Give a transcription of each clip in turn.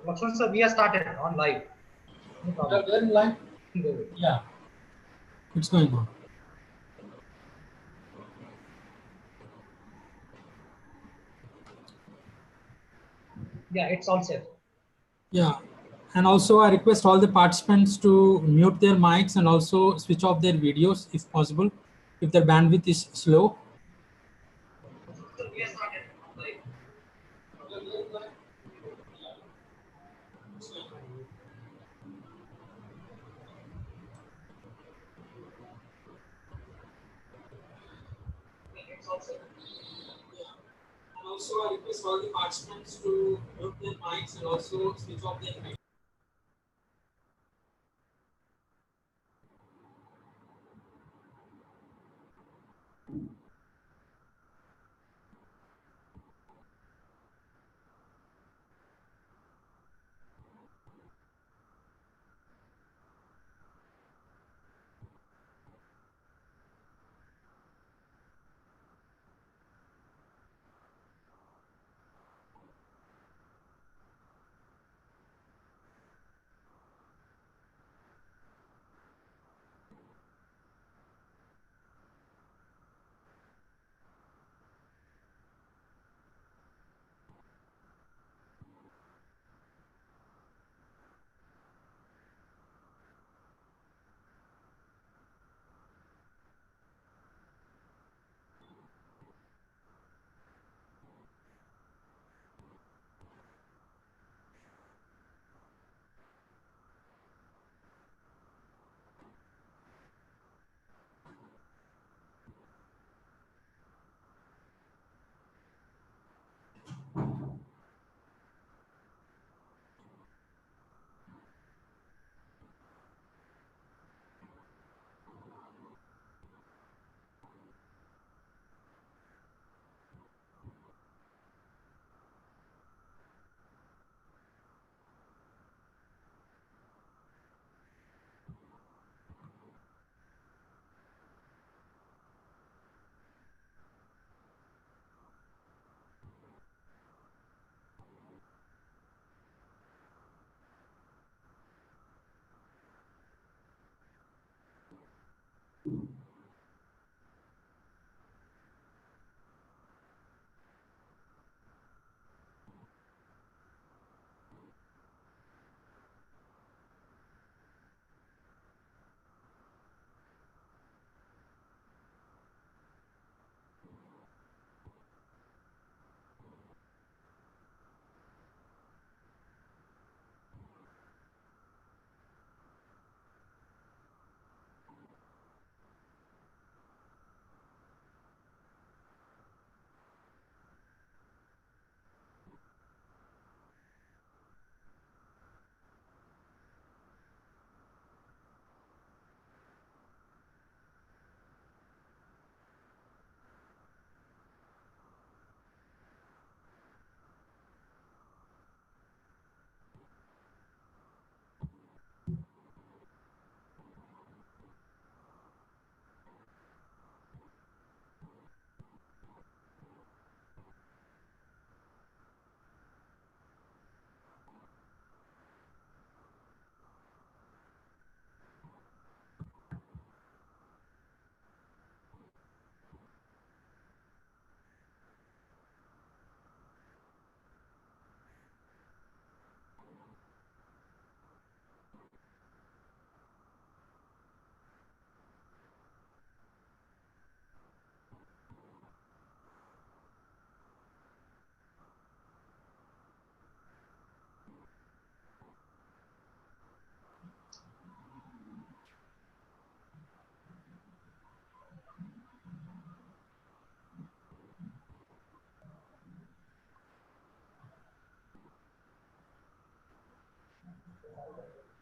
Lakshman sir, we have started on live. No problem. They're in line. Go. Yeah, it's going on. Yeah, it's all set. Yeah, and also I request all the participants to mute their mics and also switch off their videos if possible, if their bandwidth is slow. Sir, we have started on live. Yeah, it's all set. And also I request all the participants to mute their mics and also switch off their videos.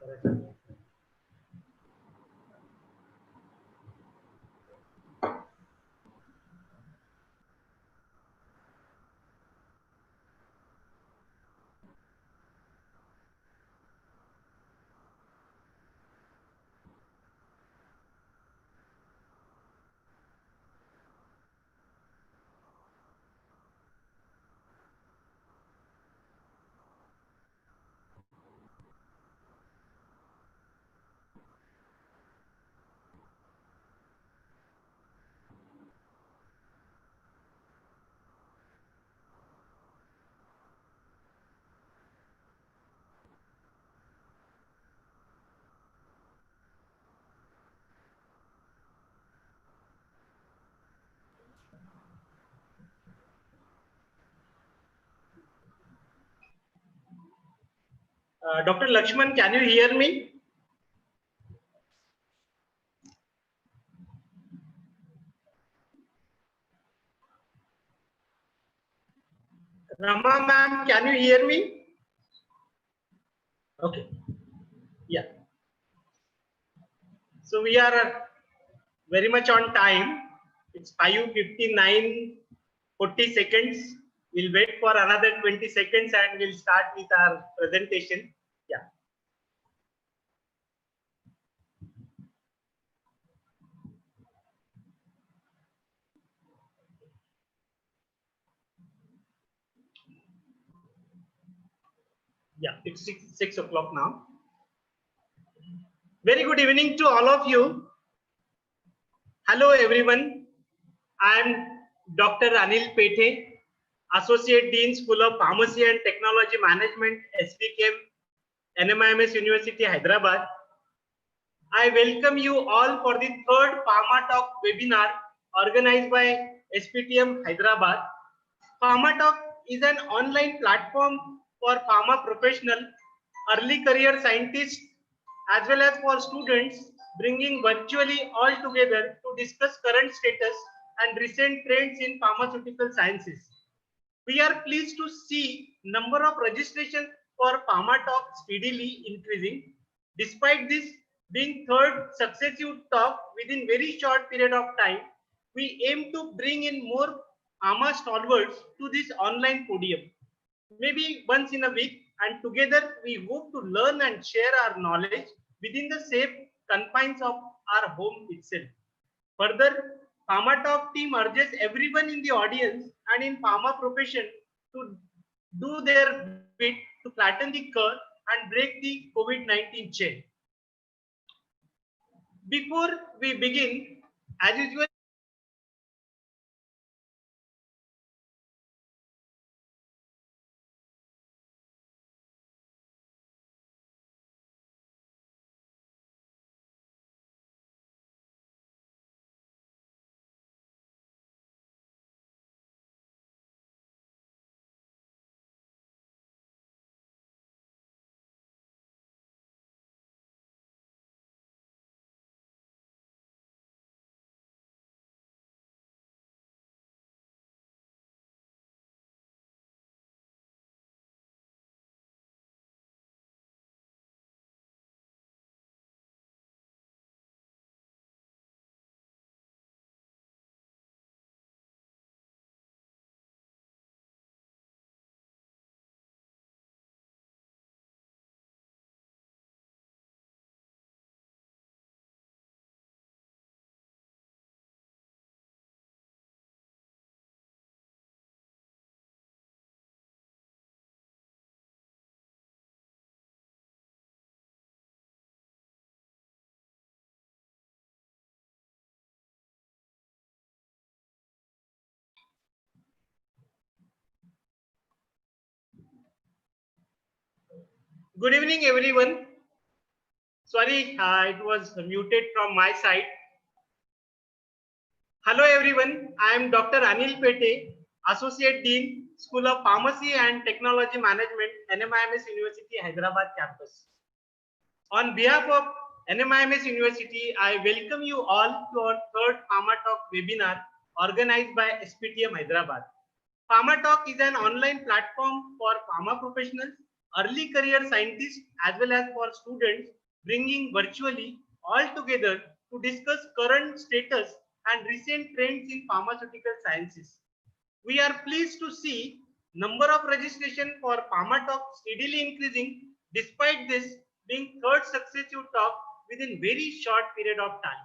Correct. Dr. Lakshman, can you hear me? Rama ma'am, can you hear me? Okay. Yeah. So we are very much on time. It's 5:59, 40 seconds. We'll wait for another 20 seconds and we'll start with our presentation. Yeah. Yeah, it's 6 o'clock now. Very good evening to all of you. Hello everyone. I am Dr. Anil Pethe, Associate Dean, School of Pharmacy and Technology Management, SPKM, NMIMS University, Hyderabad. I welcome you all for the third Pharma Talk webinar organized by SPTM Hyderabad. Pharma Talk is an online platform for pharma professionals, early career scientists, as well as for students, bringing virtually all together to discuss current status and recent trends in pharmaceutical sciences. We are pleased to see number of registration for Pharma Talk steadily increasing. Despite this being third successive talk within very short period of time, we aim to bring in more pharma stalwarts to this online podium, maybe once in a week, and together we hope to learn and share our knowledge within the safe confines of our home itself. Further, Pharma Talk team urges everyone in the audience and in pharma profession to do their bit to flatten the curve and break the COVID-19 chain. Before we begin, as usual, good evening, everyone. Sorry, it was muted from my side. Hello everyone, I am Dr. Anil Pethe, Associate Dean, School of Pharmacy and Technology Management, NMIMS University, Hyderabad campus. On behalf of NMIMS University, I welcome you all to our third Pharma Talk webinar organized by SPTM Hyderabad. Pharma Talk is an online platform for pharma professionals, early career scientists, as well as for students, bringing virtually all together to discuss current status and recent trends in pharmaceutical sciences. We are pleased to see number of registration for Pharma Talk steadily increasing despite this being third successive talk within very short period of time.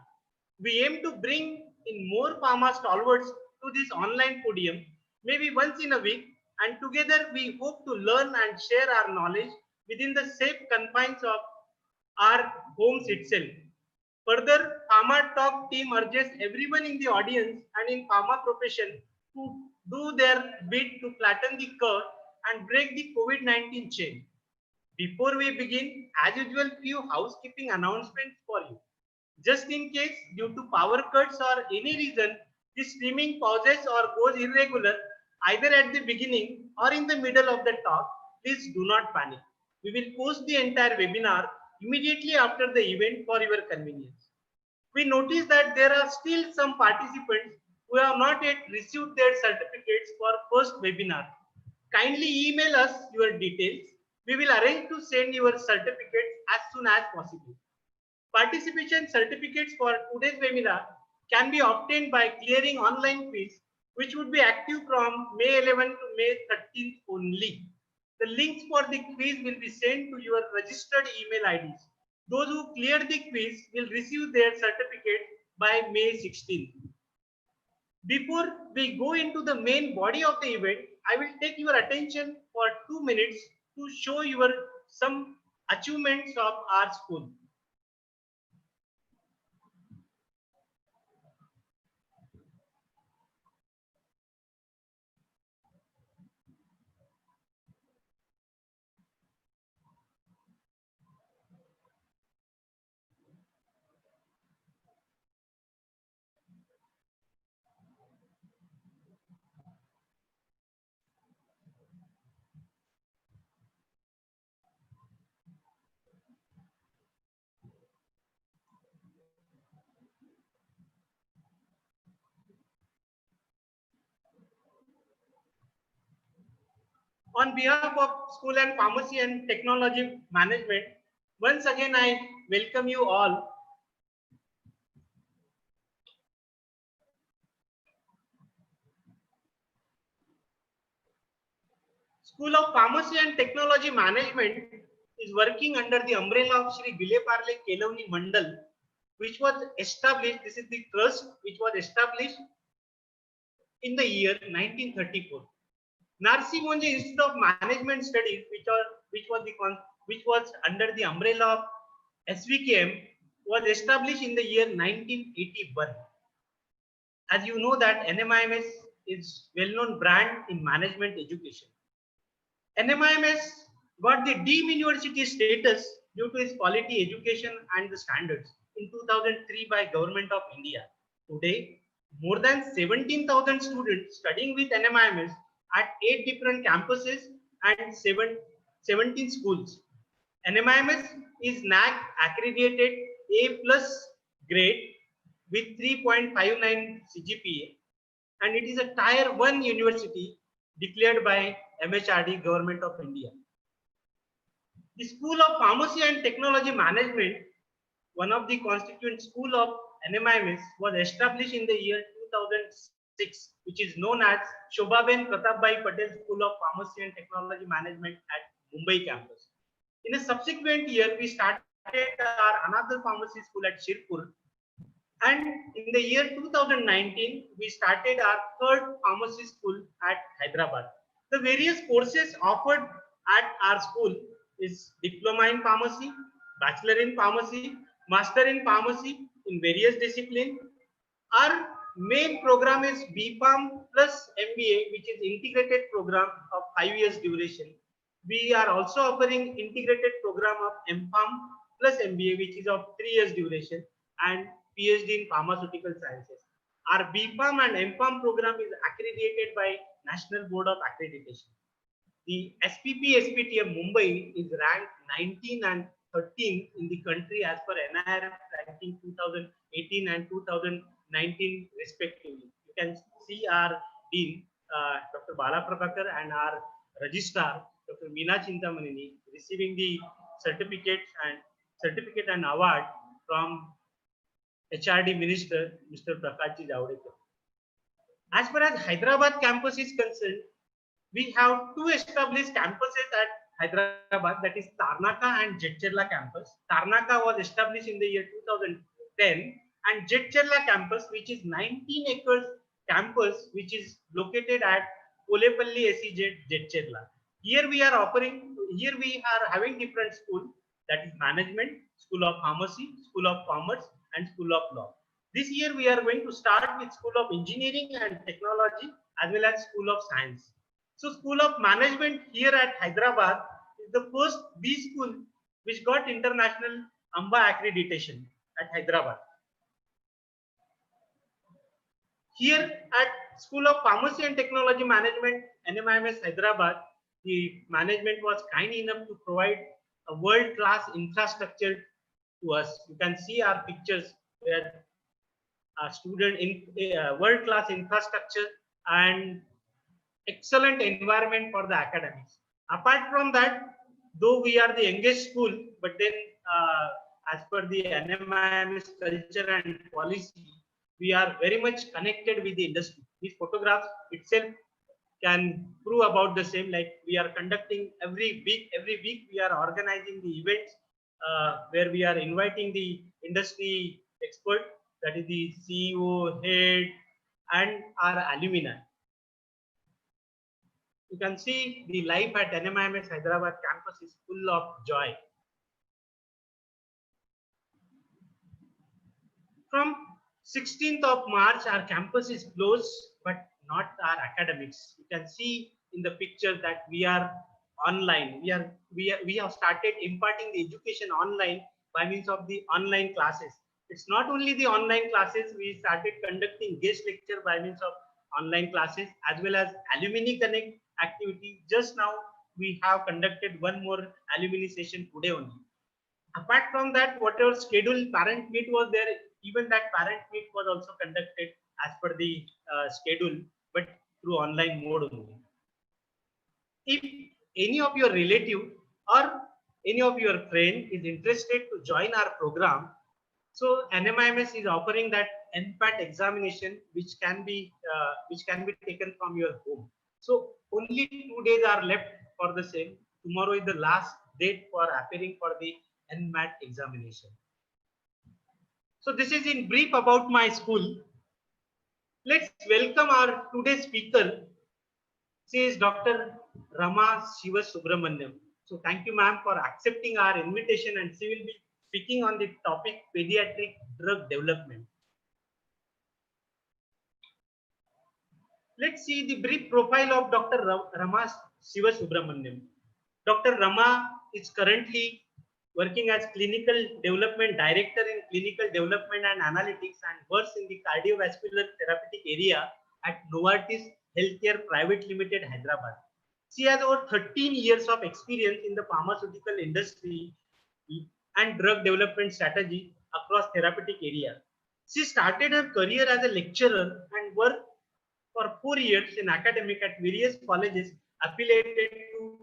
We aim to bring in more pharma stalwarts to this online podium, maybe once in a week, and together we hope to learn and share our knowledge within the safe confines of our homes itself. Further, Pharma Talk team urges everyone in the audience and in pharma profession to do their bit to flatten the curve and break the COVID-19 chain. Before we begin, as usual, few housekeeping announcements for you. Just in case, due to power cuts or any reason, the streaming pauses or goes irregular, either at the beginning or in the middle of the talk, please do not panic. We will post the entire webinar immediately after the event for your convenience. We notice that there are still some participants who have not yet received their certificates for first webinar. Kindly email us your details. We will arrange to send your certificates as soon as possible. Participation certificates for today's webinar can be obtained by clearing online fees, which would be active from May 11 to May 13th only. The links for the quiz will be sent to your registered email IDs. Those who clear the quiz will receive their certificate by May 16th. Before we go into the main body of the event, I will take your attention for 2 minutes to show you some achievements of our school. On behalf of School and Pharmacy and Technology Management, once again I welcome you all. School of Pharmacy and Technology Management is working under the umbrella of Shri Vileparle Kelavani Mandal, which was established, this is the trust which was established in the year 1934. Narsi Monje Institute of Management Studies, which was under the umbrella of SVKM, was established in the year 1981. As you know that NMIMS is well-known brand in management education. NMIMS got the deemed university status due to its quality education and the standards in 2003 by Government of India. Today, more than 17,000 students studying with NMIMS at 8 different campuses and 17 schools. NMIMS is NAAC accredited A+ grade with 3.59 CGPA, and it is a Tier 1 university declared by MHRD, Government of India. The School of Pharmacy and Technology Management, one of the constituent school of NMIMS, was established in the year 2006, which is known as Shobhaben Pratapbhai Patel School of Pharmacy and Technology Management at Mumbai campus. In a subsequent year, we started our another pharmacy school at Shirpur, and in the year 2019, we started our third pharmacy school at Hyderabad. The various courses offered at our school is Diploma in Pharmacy, Bachelor in Pharmacy, Master in Pharmacy in various disciplines. Our main program is BPharm plus MBA, which is integrated program of 5 years duration. We are also offering integrated program of MPharm plus MBA, which is of 3 years duration, and PhD in Pharmaceutical Sciences. Our BPharm and MPharm program is accredited by National Board of Accreditation. The SPP SPTM Mumbai is ranked 19 and 13 in the country as per NIRF ranking 2018 and 2019 respectively. You can see our Dean, Dr. Bala Prabhakar, and our Registrar, Dr. Meena Chintamanini, receiving the certificate and award from HRD Minister, Mr. Prakashji Javadekar. As far as Hyderabad campus is concerned, we have two established campuses at Hyderabad, that is Tarnaka and Jadcherla campus. Tarnaka was established in the year 2010, and Jadcherla campus, which is 19 acres campus, which is located at Polepalli SEZ Jadcherla. Here we are having different schools, that is Management, School of Pharmacy, School of Commerce, and School of Law. This year we are going to start with School of Engineering and Technology as well as School of Science. So School of Management here at Hyderabad is the first B school which got international AMBA accreditation at Hyderabad. Here at School of Pharmacy and Technology Management, NMIMS Hyderabad, the management was kind enough to provide a world-class infrastructure to us. You can see our pictures where a student in world-class infrastructure and excellent environment for the academics. Apart from that, though we are the youngest school, but then as per the NMIMS culture and policy, we are very much connected with the industry. These photographs itself can prove about the same. Like we are conducting every week we are organizing the events where we are inviting the industry expert, that is the CEO, head, and our alumni. You can see the life at NMIMS Hyderabad campus is full of joy. From 16th of March, our campus is closed, but not our academics. You can see in the picture that we are online. We have started imparting the education online by means of the online classes. It's not only the online classes, we started conducting guest lecture by means of online classes, as well as alumni connect activity. Just now we have conducted one more alumni session today only. Apart from that, whatever scheduled parent meet was there, even that parent meet was also conducted as per the schedule, but through online mode only. If any of your relative or any of your friend is interested to join our program, so NMIMS is offering that NPAT examination, which can be taken from your home. So only 2 days are left for the same. Tomorrow is the last date for appearing for the NMAT examination. So this is in brief about my school. Let's welcome our today's speaker. She is Dr. Rama Sivasubramaniam. So thank you, ma'am, for accepting our invitation, and she will be speaking on the topic pediatric drug development. Let's see the brief profile of Dr. Rama Sivasubramaniam. Dr. Rama is currently working as Clinical Development Director in Clinical Development and Analytics and works in the cardiovascular therapeutic area at Novartis Healthcare Private Limited, Hyderabad. She has over 13 years of experience in the pharmaceutical industry and drug development strategy across therapeutic areas. She started her career as a lecturer and worked for 4 years in academic at various colleges affiliated to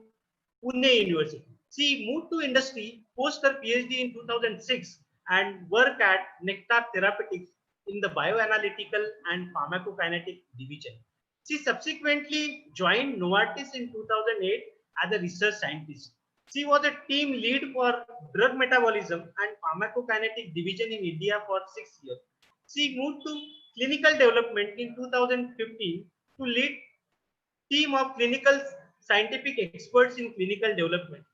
Pune University. She moved to industry post her PhD in 2006 and worked at Nectar Therapeutics in the bioanalytical and pharmacokinetic division. She subsequently joined Novartis in 2008 as a research scientist. She was a team lead for drug metabolism and pharmacokinetic division in India for 6 years. She moved to clinical development in 2015 to lead team of clinical scientific experts in clinical development.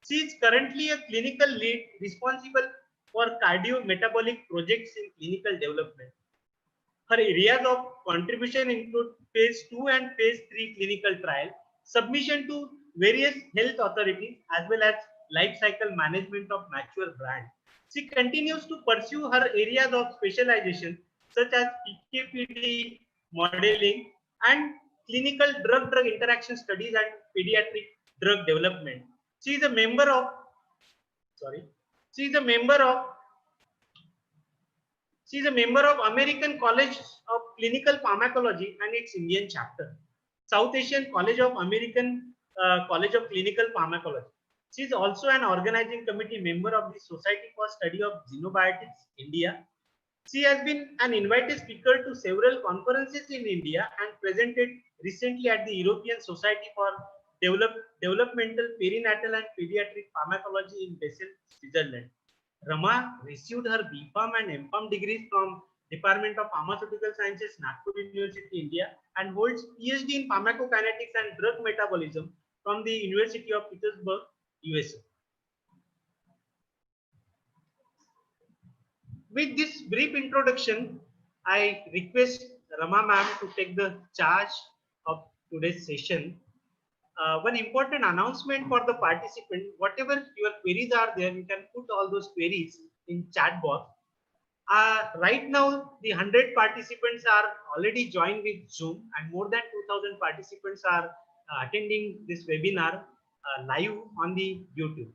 She is currently a clinical lead responsible for cardiometabolic projects in clinical development. Her areas of contribution include phase 2 and phase 3 clinical trial, submission to various health authorities, as well as life cycle management of mature brand. She continues to pursue her areas of specialization such as PKPD modeling and clinical drug-drug interaction studies and pediatric drug development. She is a member of American College of Clinical Pharmacology and its Indian chapter, South Asian College of American College of Clinical Pharmacology. She is also an organizing committee member of the Society for Study of Xenobiotics, India. She has been an invited speaker to several conferences in India and presented recently at the European Society for Developmental Perinatal and Pediatric Pharmacology in Basel, Switzerland. Rama received her BPharm and MPharm degrees from Department of Pharmaceutical Sciences, Nagpur University, India, and holds PhD in Pharmacokinetics and Drug Metabolism from the University of Pittsburgh, USA. With this brief introduction, I request Rama ma'am to take the charge of today's session. One important announcement for the participant: whatever your queries are there, you can put all those queries in chat box. Right now, the 100 participants are already joined with Zoom, and more than 2,000 participants are attending this webinar live on the YouTube.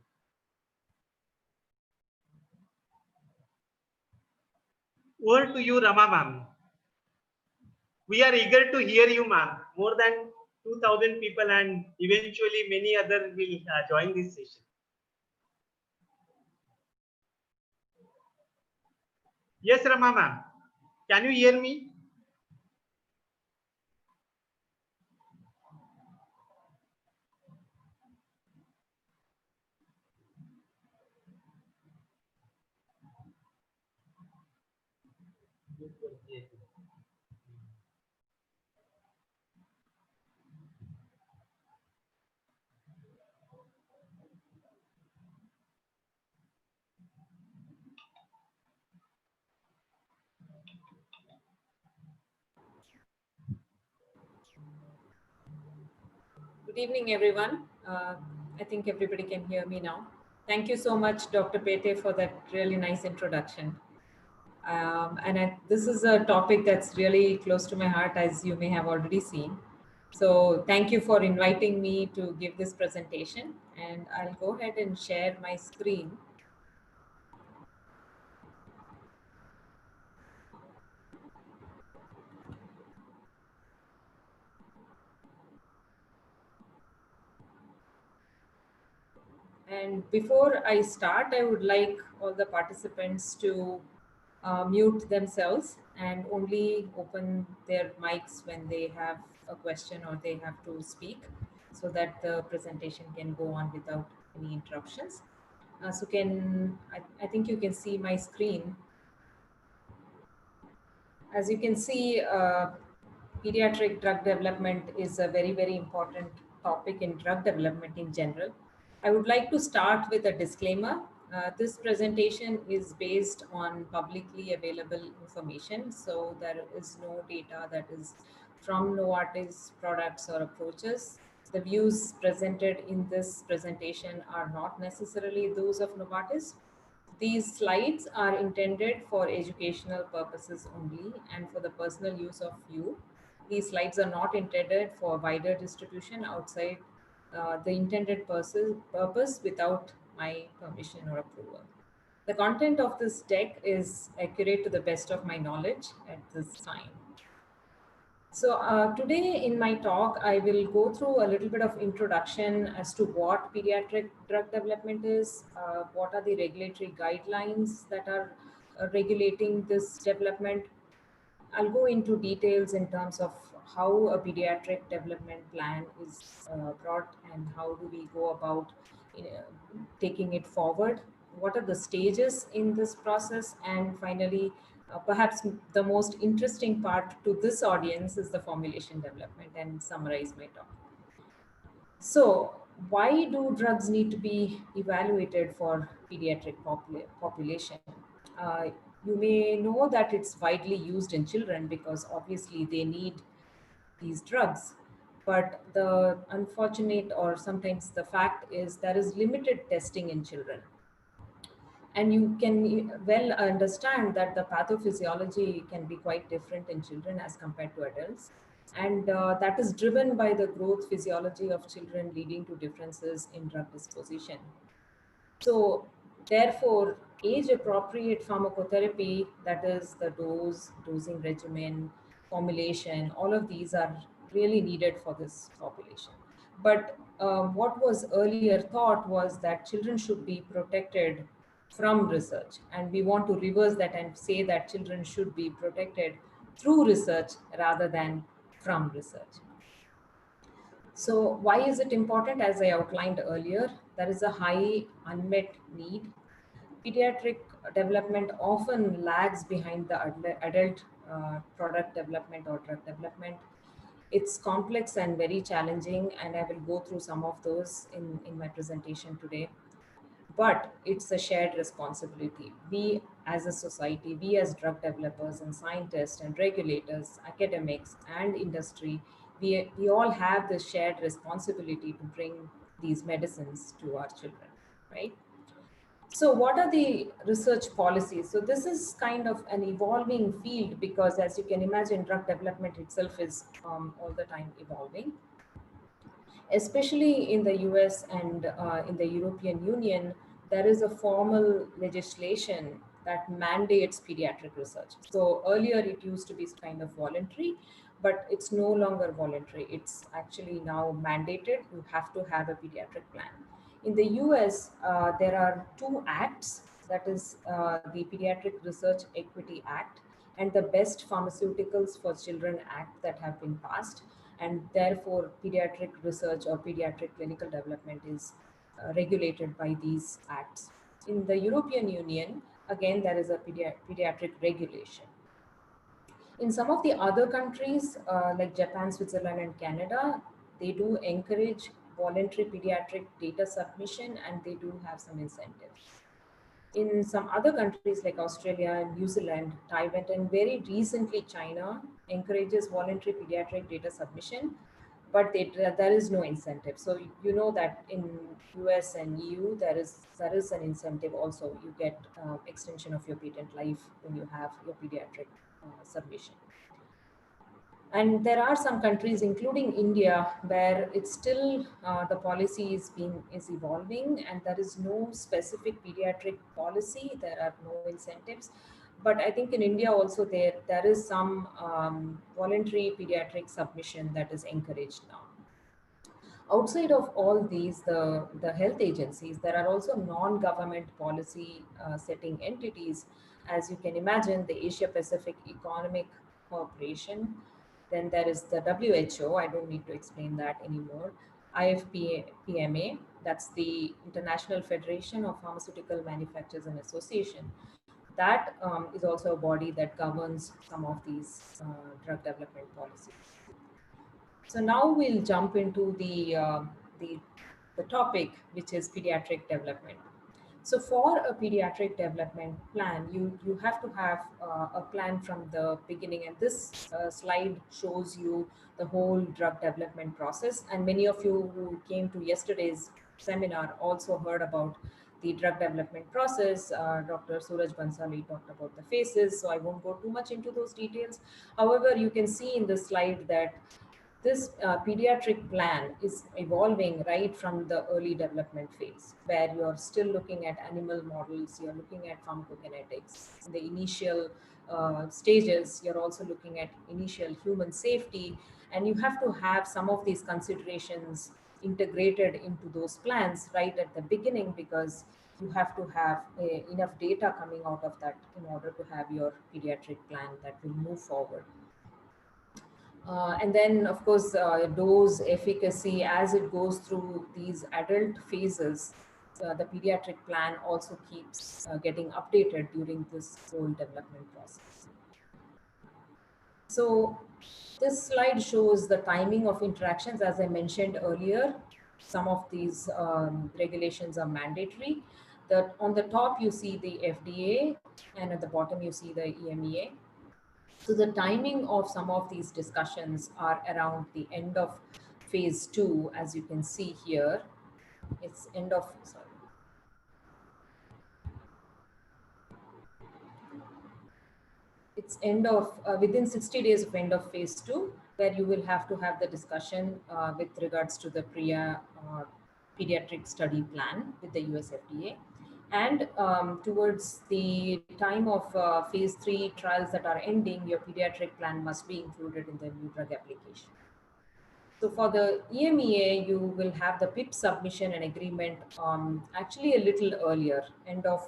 Over to you, Rama ma'am. We are eager to hear you, ma'am. More than 2,000 people and eventually many others will join this session. Yes, Rama ma'am. Can you hear me? Good evening, everyone. I think everybody can hear me now. Thank you so much, Dr. Pete, for that really nice introduction. This is a topic that's really close to my heart, as you may have already seen. So thank you for inviting me to give this presentation. And I'll go ahead and share my screen. And before I start, I would like all the participants to mute themselves and only open their mics when they have a question or they have to speak, so that the presentation can go on without any interruptions. I think you can see my screen. As you can see, pediatric drug development is a very, very important topic in drug development in general. I would like to start with a disclaimer. This presentation is based on publicly available information, so there is no data that is from Novartis products or approaches. The views presented in this presentation are not necessarily those of Novartis. These slides are intended for educational purposes only and for the personal use of you. These slides are not intended for wider distribution outside the intended purpose without my permission or approval. The content of this deck is accurate to the best of my knowledge at this time. So today in my talk, I will go through a little bit of introduction as to what pediatric drug development is, what are the regulatory guidelines that are regulating this development. I'll go into details in terms of how a pediatric development plan is brought and how do we go about taking it forward. What are the stages in this process? And finally, perhaps the most interesting part to this audience is the formulation development, and summarize my talk. So, why do drugs need to be evaluated for pediatric population? Uh, you may know that it's widely used in children because obviously they need these drugs. But the unfortunate, or sometimes the fact is, there is limited testing in children. And you can well understand that the pathophysiology can be quite different in children as compared to adults. And that is driven by the growth physiology of children, leading to differences in drug disposition. So, therefore, age appropriate pharmacotherapy, that is the dosing regimen, formulation, all of these are really needed for this population. But what was earlier thought was that children should be protected from research. And we want to reverse that and say that children should be protected through research rather than from research. So why is it important? As I outlined earlier, there is a high unmet need. Pediatric development often lags behind the adult product development or drug development. It's complex and very challenging, and I will go through some of those in my presentation today. But it's a shared responsibility. We as a society, we as drug developers and scientists and regulators, academics and industry, we all have this shared responsibility to bring these medicines to our children, right? So what are the research policies? So this is kind of an evolving field because, as you can imagine, drug development itself is all the time evolving. Especially in the US and in the European Union, there is a formal legislation that mandates pediatric research. So earlier it used to be kind of voluntary, but it's no longer voluntary. It's actually now mandated. You have to have a pediatric plan. In the US, there are two acts, that is the Pediatric Research Equity Act and the Best Pharmaceuticals for Children Act, that have been passed, and therefore pediatric research or pediatric clinical development is regulated by these acts. In the European Union, again, there is a pediatric regulation. In some of the other countries, like Japan, Switzerland, and Canada, they do encourage voluntary pediatric data submission, and they do have some incentives. In some other countries like Australia, New Zealand, Taiwan, and very recently China encourages voluntary pediatric data submission, but there is no incentive. So you know that in US and EU there is an incentive also. You get extension of your patent life when you have your pediatric submission. And there are some countries, including India, where it's still the policy is evolving, and there is no specific pediatric policy. There are no incentives, but I think in India also there is some voluntary pediatric submission that is encouraged now. Outside of all these, the health agencies, there are also non-government policy setting entities. As you can imagine, the Asia Pacific Economic Cooperation, then there is the WHO, I don't need to explain that anymore, IFPMA, that's the International Federation of Pharmaceutical Manufacturers and Association. That is also a body that governs some of these drug development policies. So now we'll jump into the topic, which is pediatric development. So for a pediatric development plan, you have to have a plan from the beginning. And this slide shows you the whole drug development process. And many of you who came to yesterday's seminar also heard about the drug development process. Dr. Suraj Bansali talked about the phases, so I won't go too much into those details. However, you can see in the slide that this pediatric plan is evolving right from the early development phase, where you're still looking at animal models, you're looking at pharmacokinetics. In the initial stages, you're also looking at initial human safety, and you have to have some of these considerations integrated into those plans right at the beginning, because you have to have enough data coming out of that in order to have your pediatric plan that will move forward. And then, of course, dose efficacy as it goes through these adult phases. The pediatric plan also keeps getting updated during this whole development process. So this slide shows the timing of interactions. As I mentioned earlier, some of these regulations are mandatory. On the top, you see the FDA, and at the bottom, you see the EMEA. So the timing of some of these discussions are around the end of phase 2, as you can see here. It's end of, sorry. It's end of, within 60 days of end of phase 2, where you will have to have the discussion with regards to the PRIA pediatric study plan with the US FDA. And towards the time of phase 3 trials that are ending, your pediatric plan must be included in the new drug application. So for the EMEA, you will have the PIP submission and agreement actually a little earlier, end of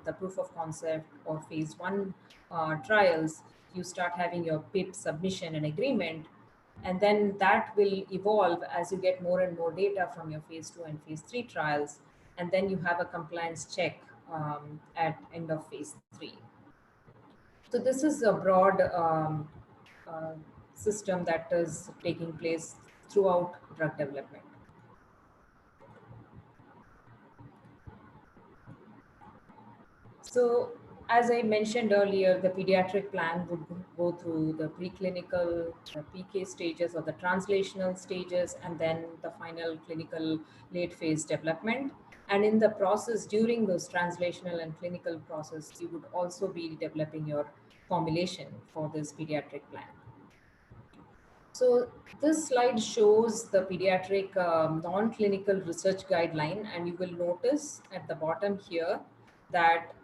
the proof of concept or phase 1 trials. You start having your PIP submission and agreement, and then that will evolve as you get more and more data from your phase 2 and phase 3 trials. And then you have a compliance check at end of phase 3. So this is a broad system that is taking place throughout drug development. So as I mentioned earlier, the pediatric plan would go through the preclinical, the PK stages or the translational stages, and then the final clinical late phase development. And in the process, during those translational and clinical process, you would also be developing your formulation for this pediatric plan. So this slide shows the pediatric non-clinical research guideline, and you will notice at the bottom here that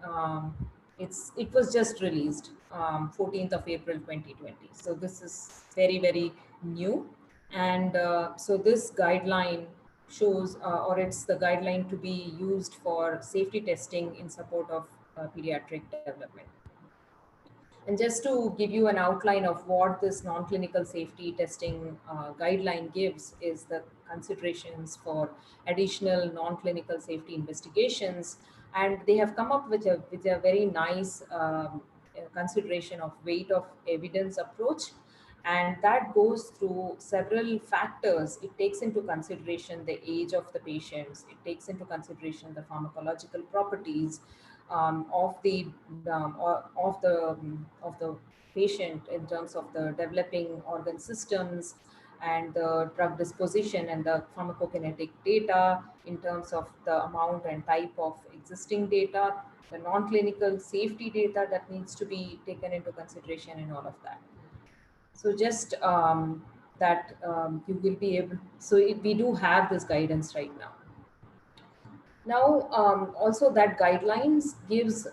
it was just released 14th of April 2020. So this is very new, and so this guideline shows, or it's the guideline to be used for safety testing in support of pediatric development. And just to give you an outline of what this non-clinical safety testing guideline gives is the considerations for additional non-clinical safety investigations. And they have come up with a very nice consideration of weight of evidence approach. And that goes through several factors. It takes into consideration the age of the patients. It takes into consideration the pharmacological properties, of the patient in terms of the developing organ systems and the drug disposition and the pharmacokinetic data in terms of the amount and type of existing data, the non-clinical safety data that needs to be taken into consideration and all of that. So just that you will be able, so we do have this guidance right now. Now, also that guidelines gives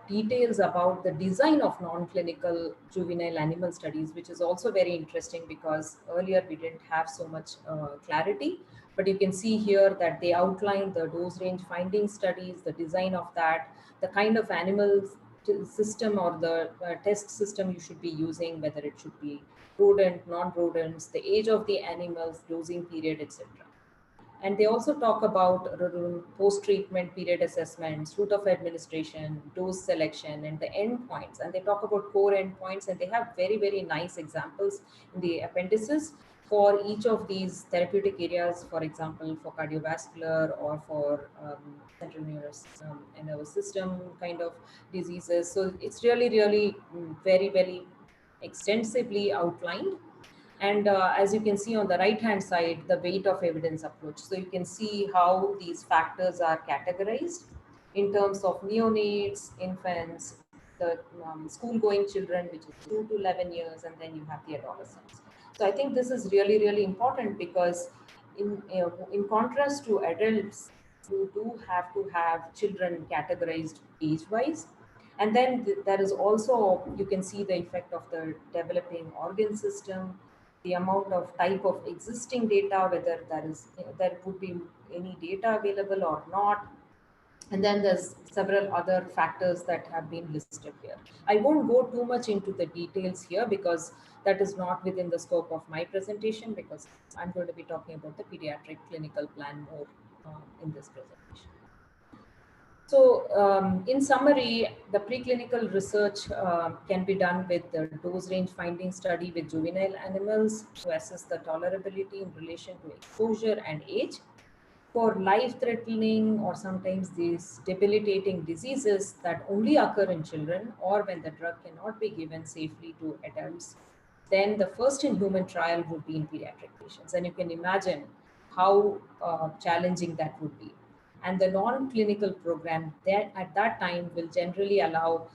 details about the design of non-clinical juvenile animal studies, which is also very interesting because earlier we didn't have so much clarity. But you can see here that they outline the dose range finding studies, the design of that, the kind of animal system or the test system you should be using, whether it should be rodent, non-rodents, the age of the animals, dosing period, etc. And they also talk about post-treatment period assessments, route of administration, dose selection, and the endpoints. And they talk about core endpoints, and they have very nice examples in the appendices for each of these therapeutic areas, for example, for cardiovascular or for central nervous system kind of diseases. So it's really very extensively outlined. And as you can see on the right hand side, the weight of evidence approach. So you can see how these factors are categorized in terms of neonates, infants, the school-going children, which is 2 to 11 years, and then you have the adolescents. So I think this is really important because in contrast to adults, you do have to have children categorized age-wise. And then there is also, you can see the effect of the developing organ system, the amount of type of existing data, whether there would be any data available or not. And then there's several other factors that have been listed here. I won't go too much into the details here because that is not within the scope of my presentation, because I'm going to be talking about the pediatric clinical plan more in this presentation. So in summary, the preclinical research can be done with the dose range finding study with juvenile animals to assess the tolerability in relation to exposure and age. For life-threatening or sometimes these debilitating diseases that only occur in children or when the drug cannot be given safely to adults, then the first in human trial would be in pediatric patients. And you can imagine how challenging that would be. And the non-clinical program that at that time will generally allow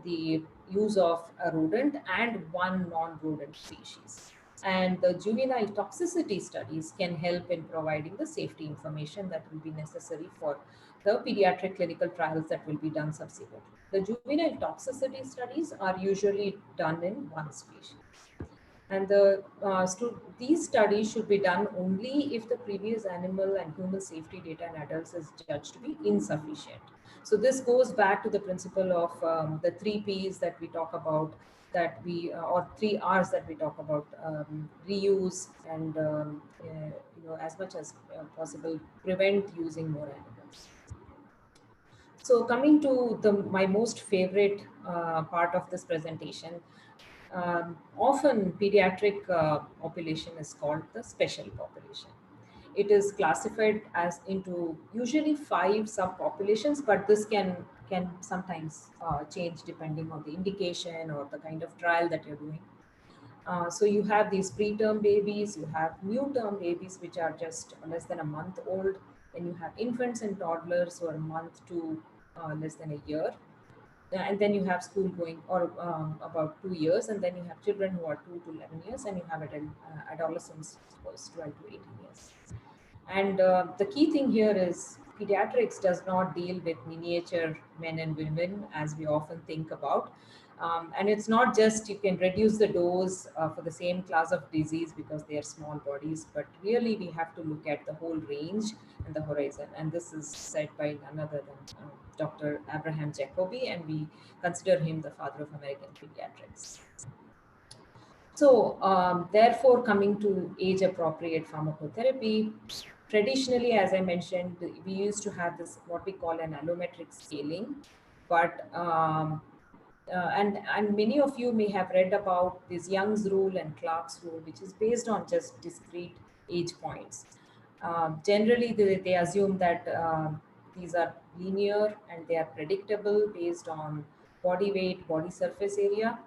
the use of a rodent and one non-rodent species. And the juvenile toxicity studies can help in providing the safety information that will be necessary for the pediatric clinical trials that will be done subsequently. The juvenile toxicity studies are usually done in one species. And these studies should be done only if the previous animal and human safety data in adults is judged to be insufficient. So this goes back to the principle of the 3 Ps that we talk about, that we or 3 Rs that we talk about: reuse and as much as possible prevent using more animals. So coming to my most favorite part of this presentation. Often pediatric population is called the special population. It is classified as into usually 5 subpopulations, but this can sometimes change depending on the indication or the kind of trial that you're doing. So you have these preterm babies, you have new term babies, which are just less than a month old. Then you have infants and toddlers who are a month to less than a year. and then you have school going, or about 2 years, and then you have children who are 2 to 11 years, and you have adolescents who is 12 to 18 years. And the key thing here is pediatrics does not deal with miniature men and women as we often think about. And it's not just you can reduce the dose for the same class of disease because they are small bodies, but really we have to look at the whole range and the horizon. And this is said by none other than Dr. Abraham Jacobi, and we consider him the father of American pediatrics. So, therefore, coming to age-appropriate pharmacotherapy, traditionally, as I mentioned, we used to have this what we call an allometric scaling, but and many of you may have read about this Young's rule and Clark's rule, which is based on just discrete age points. Generally, they assume that these are linear and they are predictable based on body weight, body surface area,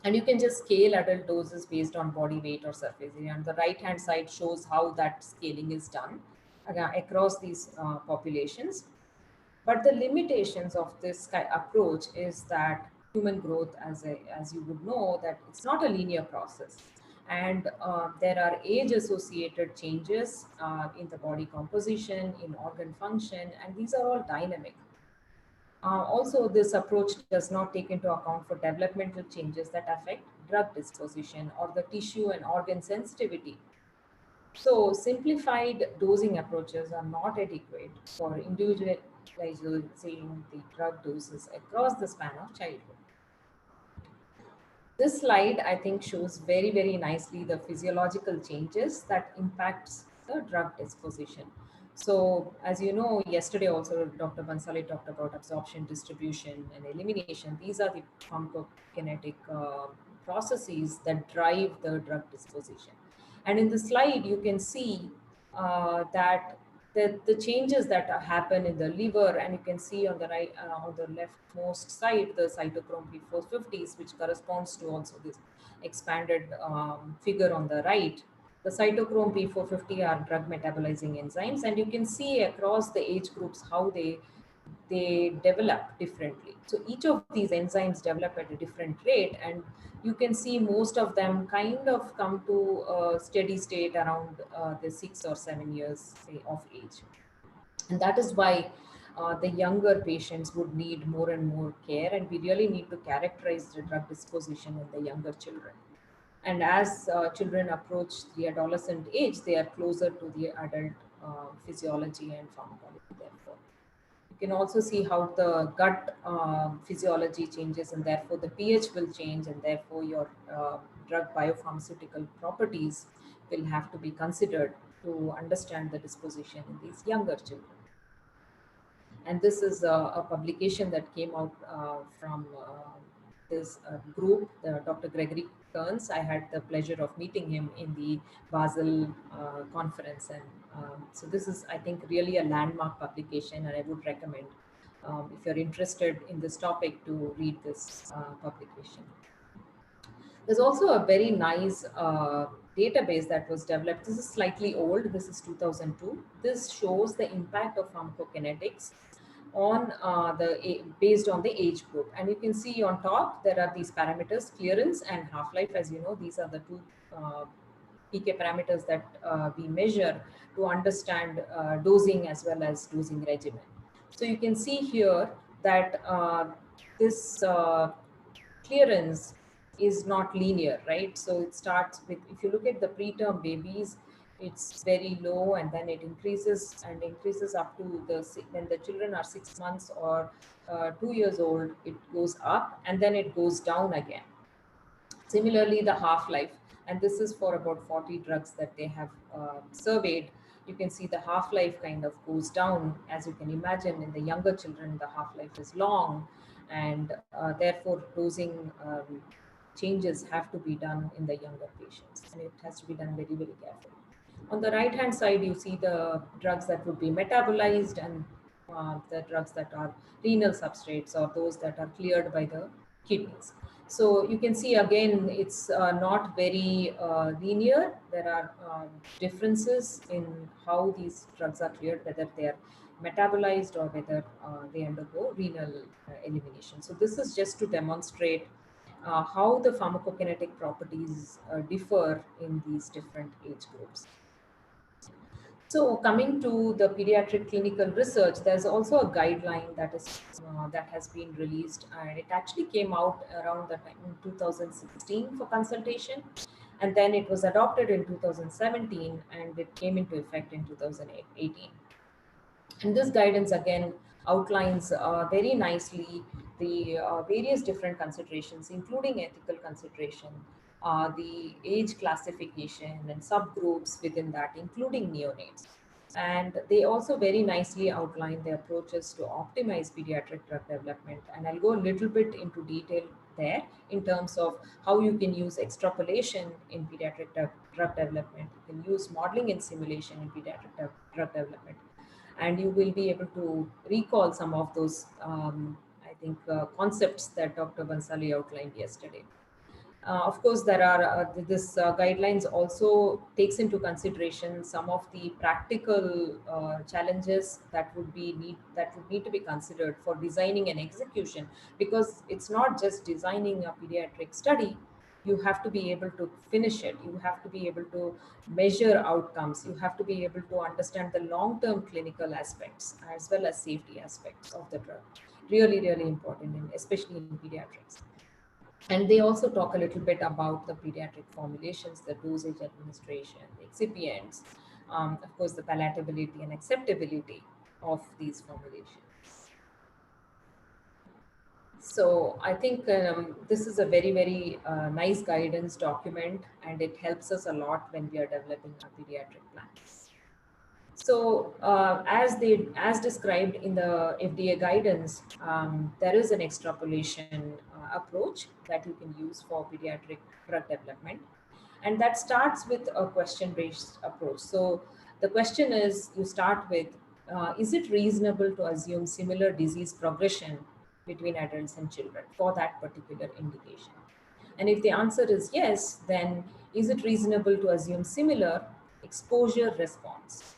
and you can just scale adult doses based on body weight or surface area. And the right hand side shows how that scaling is done across these populations. But the limitations of this approach is that human growth, as you would know, that it's not a linear process. And there are age-associated changes in the body composition, in organ function, and these are all dynamic. Also, this approach does not take into account for developmental changes that affect drug disposition or the tissue and organ sensitivity. So, simplified dosing approaches are not adequate for individualizing the drug doses across the span of childhood. This slide, I think, shows very, very nicely the physiological changes that impacts the drug disposition. So, as you know, yesterday also Dr. Bansali talked about absorption, distribution, and elimination. These are the pharmacokinetic processes that drive the drug disposition. And in the slide, you can see that the changes that happen in the liver, and you can see on the right, on the leftmost side, the cytochrome P450s, which corresponds to also this expanded figure on the right. The cytochrome P450 are drug metabolizing enzymes, and you can see across the age groups how they develop differently. So each of these enzymes develop at a different rate, and you can see most of them kind of come to a steady state around the 6 or 7 years, say, of age. And that is why the younger patients would need more and more care, and we really need to characterize the drug disposition in the younger children. And as children approach the adolescent age, they are closer to the adult physiology and pharmacology, therefore. You can also see how the gut physiology changes, and therefore the pH will change, and therefore your drug biopharmaceutical properties will have to be considered to understand the disposition in these younger children. And this is a publication that came out from this group, Dr. Gregory Kearns. I had the pleasure of meeting him in the Basel conference. And so this is, I think, really a landmark publication, and I would recommend, if you're interested in this topic, to read this publication. There's also a very nice database that was developed. This is slightly old. This is 2002. This shows the impact of pharmacokinetics on based on the age group. And you can see on top, there are these parameters, clearance and half-life. As you know, these are the two PK parameters that we measure to understand dosing as well as dosing regimen. So you can see here that this clearance is not linear, right? So it starts with, if you look at the preterm babies, it's very low, and then it increases and increases up to when the children are 6 months or 2 years old, it goes up, and then it goes down again. Similarly, the half-life, and this is for about 40 drugs that they have surveyed. You can see the half-life kind of goes down. As you can imagine, in the younger children, the half-life is long, and therefore dosing changes have to be done in the younger patients, and it has to be done very, very carefully. On the right hand side, you see the drugs that would be metabolized, and the drugs that are renal substrates, or those that are cleared by the kidneys. So you can see again, it's not very linear. There are differences in how these drugs are cleared, whether they are metabolized or whether they undergo renal elimination. So this is just to demonstrate how the pharmacokinetic properties differ in these different age groups. So coming to the pediatric clinical research, there's also a guideline that has been released, and it actually came out around the time in 2016 for consultation, and then it was adopted in 2017, and it came into effect in 2018. And this guidance again outlines very nicely the various different considerations, including ethical consideration, the age classification and subgroups within that, including neonates. And they also very nicely outline the approaches to optimize pediatric drug development. And I'll go a little bit into detail there in terms of how you can use extrapolation in pediatric drug development. You can use modeling and simulation in pediatric drug development, and you will be able to recall some of those, I think, concepts that Dr. Bansali outlined yesterday. Of course, there are this guidelines also takes into consideration some of the practical challenges that would need to be considered for designing an execution, because it's not just designing a pediatric study. You have to be able to finish it. You have to be able to measure outcomes. You have to be able to understand the long-term clinical aspects as well as safety aspects of the drug. Really, really important, especially in pediatrics. And they also talk a little bit about the pediatric formulations, the dosage administration, the excipients, of course, the palatability and acceptability of these formulations. So I think this is a very, very nice guidance document, and it helps us a lot when we are developing our pediatric plans. So as described in the FDA guidance, there is an extrapolation approach that you can use for pediatric drug development. And that starts with a question-based approach. So the question is, you start with, is it reasonable to assume similar disease progression between adults and children for that particular indication? And if the answer is yes, then is it reasonable to assume similar exposure response?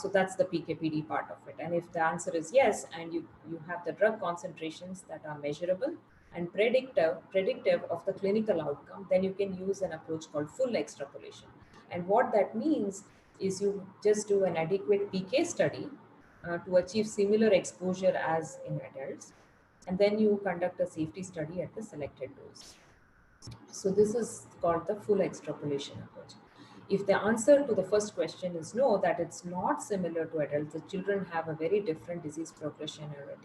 So that's the PKPD part of it. And if the answer is yes, and you have the drug concentrations that are measurable and predictive of the clinical outcome, then you can use an approach called full extrapolation. And what that means is you just do an adequate PK study to achieve similar exposure as in adults, and then you conduct a safety study at the selected dose. So this is called the full extrapolation approach. If the answer to the first question is no, that it's not similar to adults, the children have a very different disease progression or a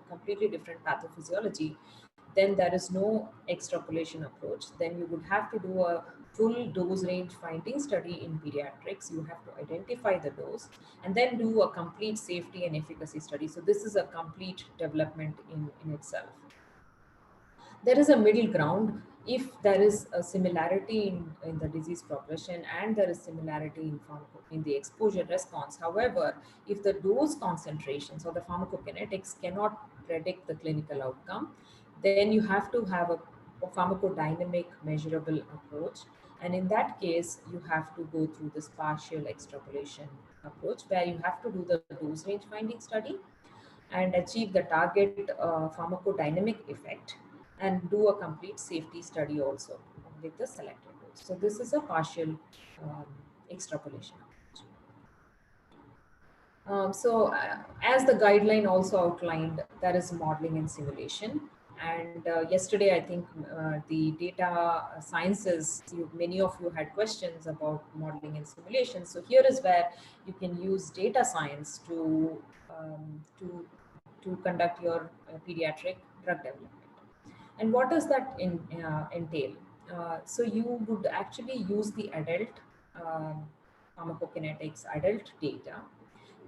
completely different pathophysiology, then there is no extrapolation approach. Then you would have to do a full dose range finding study in pediatrics. You have to identify the dose and then do a complete safety and efficacy study. So this is a complete development in itself. There is a middle ground. If there is a similarity in the disease progression and there is similarity in the exposure response, however, if the dose concentrations or the pharmacokinetics cannot predict the clinical outcome, then you have to have a pharmacodynamic measurable approach. And in that case, you have to go through this partial extrapolation approach, where you have to do the dose range finding study and achieve the target pharmacodynamic effect, and do a complete safety study also with the selected dose. So this is a partial extrapolation approach. As the guideline also outlined, there is modeling and simulation. And yesterday, I think the data sciences, many of you had questions about modeling and simulation. So here is where you can use data science to conduct your pediatric drug development. And what does that entail? So you would actually use the adult pharmacokinetics, adult data.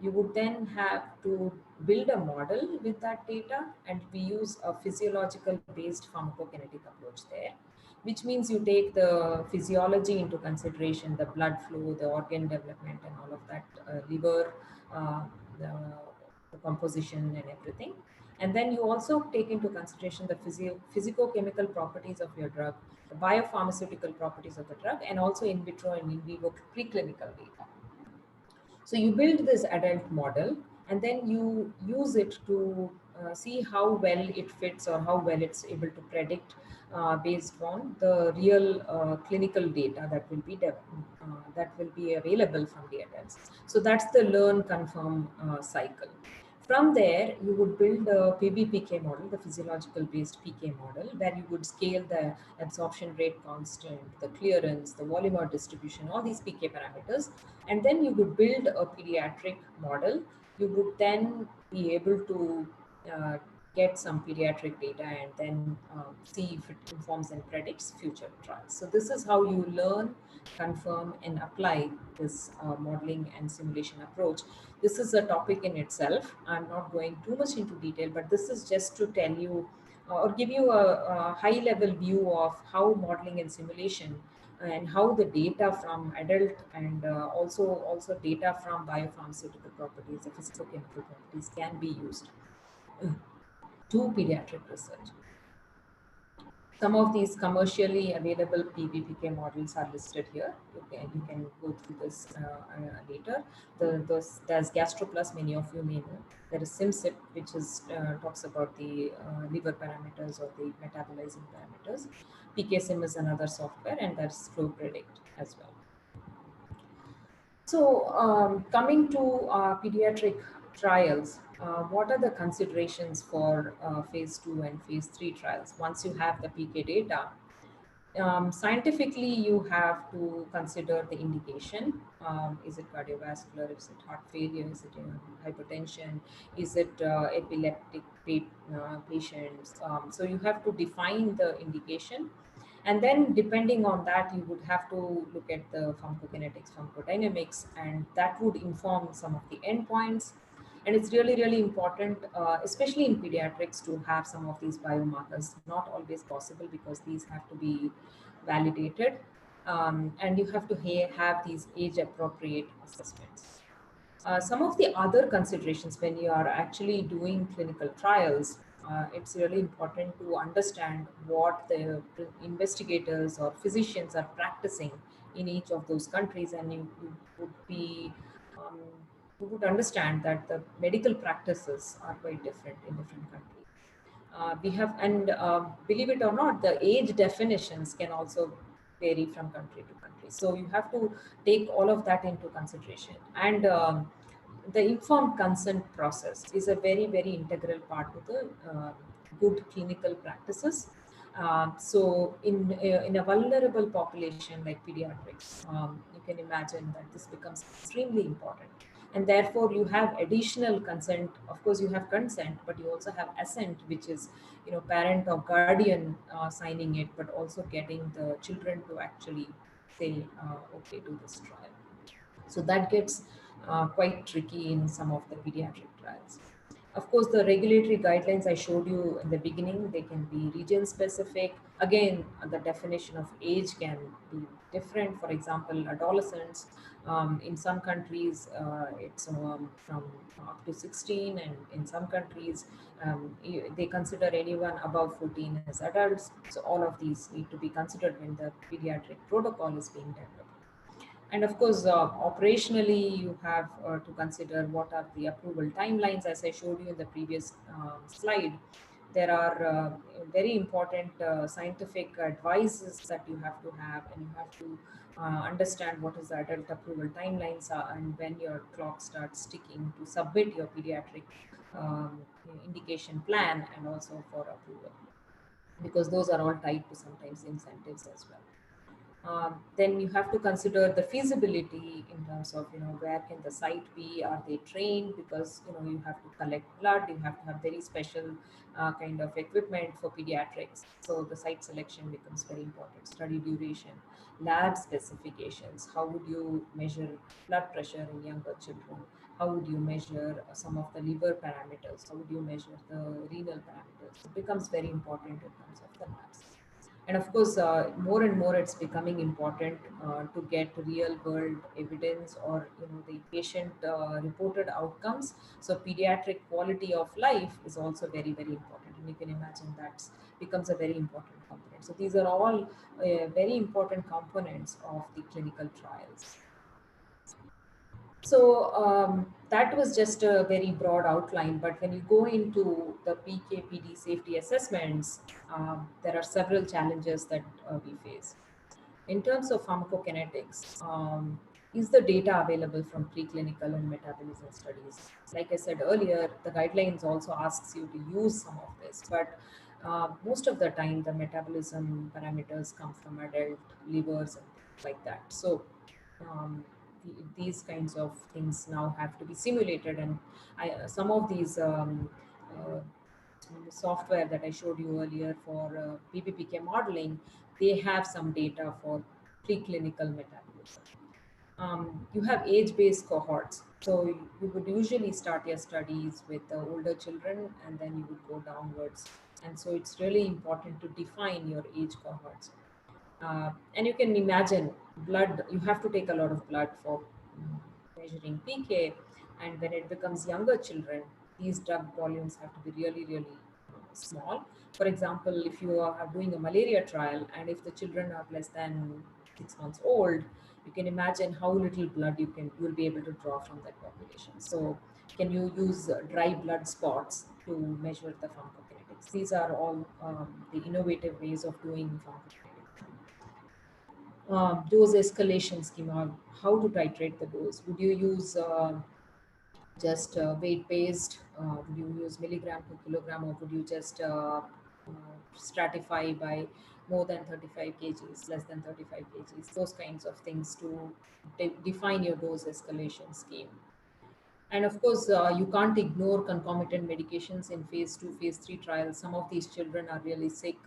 You would then have to build a model with that data, and we use a physiological based pharmacokinetic approach there, which means you take the physiology into consideration, the blood flow, the organ development and all of that, liver, the composition and everything. And then you also take into consideration the physico-chemical properties of your drug, the biopharmaceutical properties of the drug, and also in vitro and in vivo preclinical data. So you build this adult model, and then you use it to see how well it fits or how well it's able to predict based on the real clinical data that will be available from the adults. So that's the learn confirm cycle. From there, you would build a PBPK model, the physiological based PK model, where you would scale the absorption rate constant, the clearance, the volume distribution, all these PK parameters. And then you would build a pediatric model. You would then be able to get some pediatric data and then see if it informs and predicts future trials. So this is how you learn, confirm, and apply this modeling and simulation approach. This is a topic in itself. I'm not going too much into detail, but this is just to tell you or give you a high level view of how modeling and simulation and how the data from adult and also data from biopharmaceutical properties, the physical chemical properties can be used to pediatric research. Some of these commercially available PBPK models are listed here. You can go through this later. There's GastroPlus, many of you may know. There is SimSip, which is talks about the liver parameters or the metabolizing parameters. PKSim is another software, and there's FlowPredict as well. So coming to pediatric trials, what are the considerations for phase 2 and phase 3 trials? Once you have the PK data, scientifically, you have to consider the indication. Is it cardiovascular? Is it heart failure? Is it hypertension? Is it epileptic patients? So you have to define the indication. And then depending on that, you would have to look at the pharmacokinetics, pharmacodynamics, and that would inform some of the endpoints. And it's really, really important, especially in pediatrics, to have some of these biomarkers. Not always possible because these have to be validated. And you have to have these age-appropriate assessments. Some of the other considerations when you are actually doing clinical trials, it's really important to understand what the investigators or physicians are practicing in each of those countries, and you would be you would understand that the medical practices are quite different in different countries. We have, and believe it or not, the age definitions can also vary from country to country. So you have to take all of that into consideration. And the informed consent process is a very, very integral part of the good clinical practices. So in a vulnerable population like pediatrics, you can imagine that this becomes extremely important. And therefore you have additional consent. Of course you have consent, but you also have assent, which is, parent or guardian signing it, but also getting the children to actually say okay to this trial. So that gets quite tricky in some of the pediatric trials. Of course, the regulatory guidelines I showed you in the beginning, they can be region specific. Again, the definition of age can be different. For example, adolescents, in some countries, it's from up to 16, and in some countries, they consider anyone above 14 as adults. So all of these need to be considered when the pediatric protocol is being developed. And of course, operationally, you have to consider what are the approval timelines. As I showed you in the previous slide, there are very important scientific advices that you have to have, and you have to understand what is the adult approval timelines and when your clock starts ticking to submit your pediatric indication plan and also for approval, because those are all tied to sometimes incentives as well. Then you have to consider the feasibility in terms of, where can the site be? Are they trained? Because, you have to collect blood, you have to have very special kind of equipment for pediatrics. So the site selection becomes very important. Study duration, lab specifications. How would you measure blood pressure in younger children? How would you measure some of the liver parameters? How would you measure the renal parameters? It becomes very important in terms of the labs. And of course, more and more it's becoming important to get real world evidence or the patient reported outcomes. So pediatric quality of life is also very, very important, and you can imagine that becomes a very important component. So these are all very important components of the clinical trials. So that was just a very broad outline, but when you go into the PK/PD safety assessments, there are several challenges that we face. In terms of pharmacokinetics, is the data available from preclinical and metabolism studies? Like I said earlier, the guidelines also asks you to use some of this, but most of the time the metabolism parameters come from adult livers and things like that. So um, these kinds of things now have to be simulated, and some of these software that I showed you earlier for PBPK modeling, they have some data for preclinical metabolism. You have age-based cohorts. So you would usually start your studies with the older children and then you would go downwards. And so it's really important to define your age cohorts. And you can imagine blood, you have to take a lot of blood for measuring PK. And when it becomes younger children, these drug volumes have to be really, really small. For example, if you are doing a malaria trial and if the children are less than 6 months old, you can imagine how little blood you will be able to draw from that population. So can you use dry blood spots to measure the pharmacokinetics? These are all the innovative ways of doing pharmacokinetics. Dose escalation schema, how to titrate the dose. Would you use just weight based? Would you use milligram per kilogram, or would you just stratify by more than 35 kgs, less than 35 kgs? Those kinds of things to define your dose escalation scheme. And of course, you can't ignore concomitant medications in phase 2, phase 3 trials. Some of these children are really sick.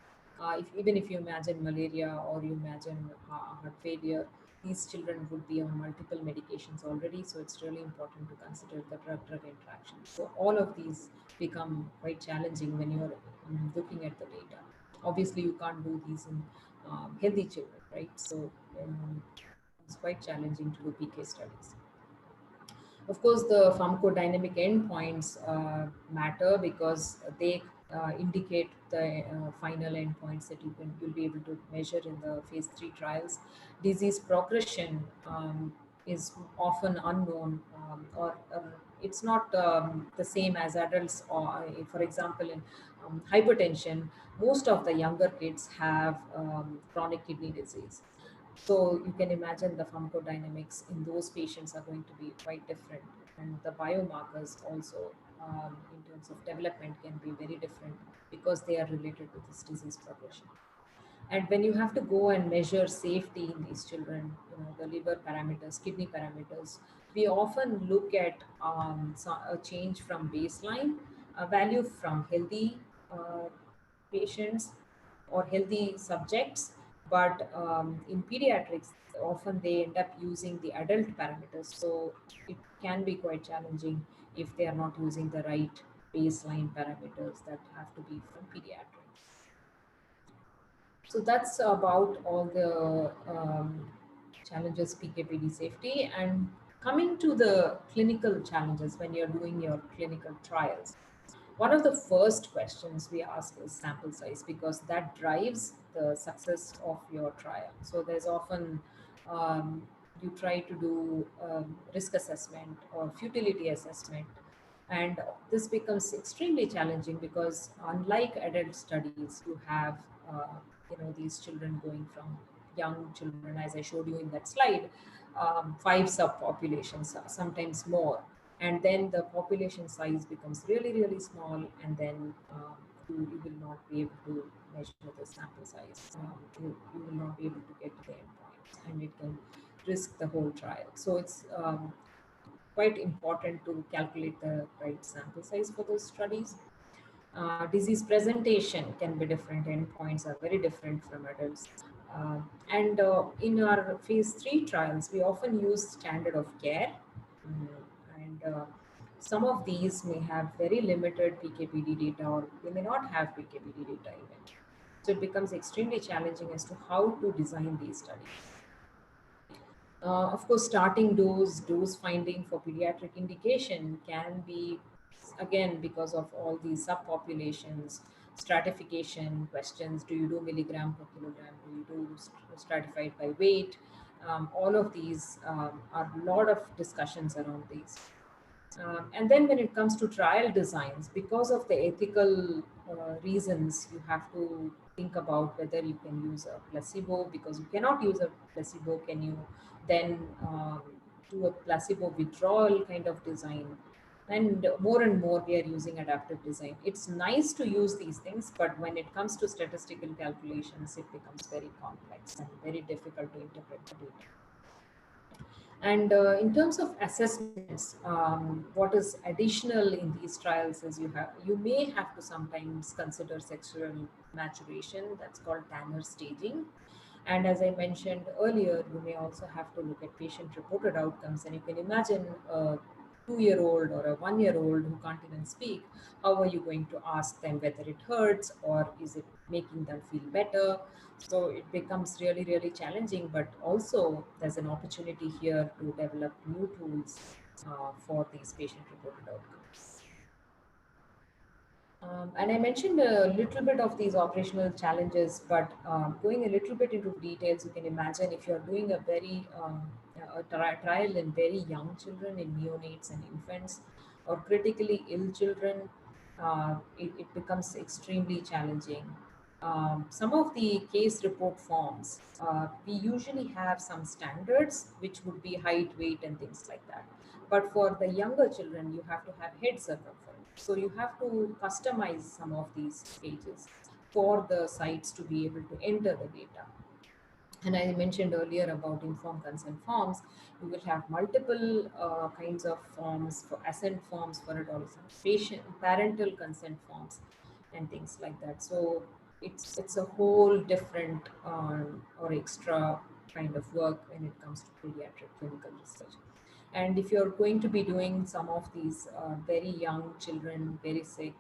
Even if you imagine malaria or you imagine heart failure, these children would be on multiple medications already. So it's really important to consider the drug-drug interaction. So all of these become quite challenging when you're looking at the data. Obviously, you can't do these in healthy children, right? So it's quite challenging to do PK studies. Of course, the pharmacodynamic endpoints matter because they indicate the final endpoints that you'll be able to measure in the phase 3 trials. Disease progression is often unknown, or it's not the same as adults. Or, for example, in hypertension, most of the younger kids have chronic kidney disease. So you can imagine the pharmacodynamics in those patients are going to be quite different. And the biomarkers also, in terms of development, can be very different because they are related to this disease progression. And when you have to go and measure safety in these children, the liver parameters, kidney parameters, we often look at a change from baseline, a value from healthy patients or healthy subjects. But in pediatrics, often they end up using the adult parameters. So it can be quite challenging if they are not using the right baseline parameters that have to be from pediatrics. So that's about all the challenges PKPD safety. And coming to the clinical challenges when you're doing your clinical trials, one of the first questions we ask is sample size because that drives the success of your trial. So there's often you try to do risk assessment or futility assessment, and this becomes extremely challenging because unlike adult studies, you have these children going from young children, as I showed you in that slide, 5 subpopulations, sometimes more, and then the population size becomes really, really small, and then you will not be able to measure the sample size. You will not be able to get to the endpoints, and it can risk the whole trial. So it's quite important to calculate the right sample size for those studies. Disease presentation can be different, endpoints are very different from adults. And in our phase 3 trials, we often use standard of care. And some of these may have very limited PKPD data, or they may not have PKPD data even. So it becomes extremely challenging as to how to design these studies. Of course, starting dose finding for pediatric indication can be, again, because of all these subpopulations, stratification questions. Do you do milligram per kilogram? Do you do stratified by weight? All of these are a lot of discussions around these. And then when it comes to trial designs, because of the ethical reasons, you have to think about whether you can use a placebo. Because you cannot use a placebo, can you then do a placebo withdrawal kind of design? And more we are using adaptive design. It's nice to use these things, but when it comes to statistical calculations, it becomes very complex and very difficult to interpret the data. And in terms of assessments, what is additional in these trials is you may have to sometimes consider sexual maturation. That's called Tanner staging. And as I mentioned earlier, you may also have to look at patient-reported outcomes. And you can imagine a 2-year-old or a 1-year-old who can't even speak. How are you going to ask them whether it hurts or is it making them feel better? So it becomes really, really challenging. But also, there's an opportunity here to develop new tools for these patient-reported outcomes. And I mentioned a little bit of these operational challenges, but going a little bit into details, you can imagine if you're doing a trial in very young children, in neonates and infants, or critically ill children, it becomes extremely challenging. Some of the case report forms, we usually have some standards, which would be height, weight, and things like that. But for the younger children, you have to have head circumference. So you have to customize some of these pages for the sites to be able to enter the data. And I mentioned earlier about informed consent forms. You will have multiple kinds of forms, for assent forms for adolescents, parental consent forms, and things like that. So it's a whole different or extra kind of work when it comes to pediatric clinical research. And if you're going to be doing some of these very young children, very sick,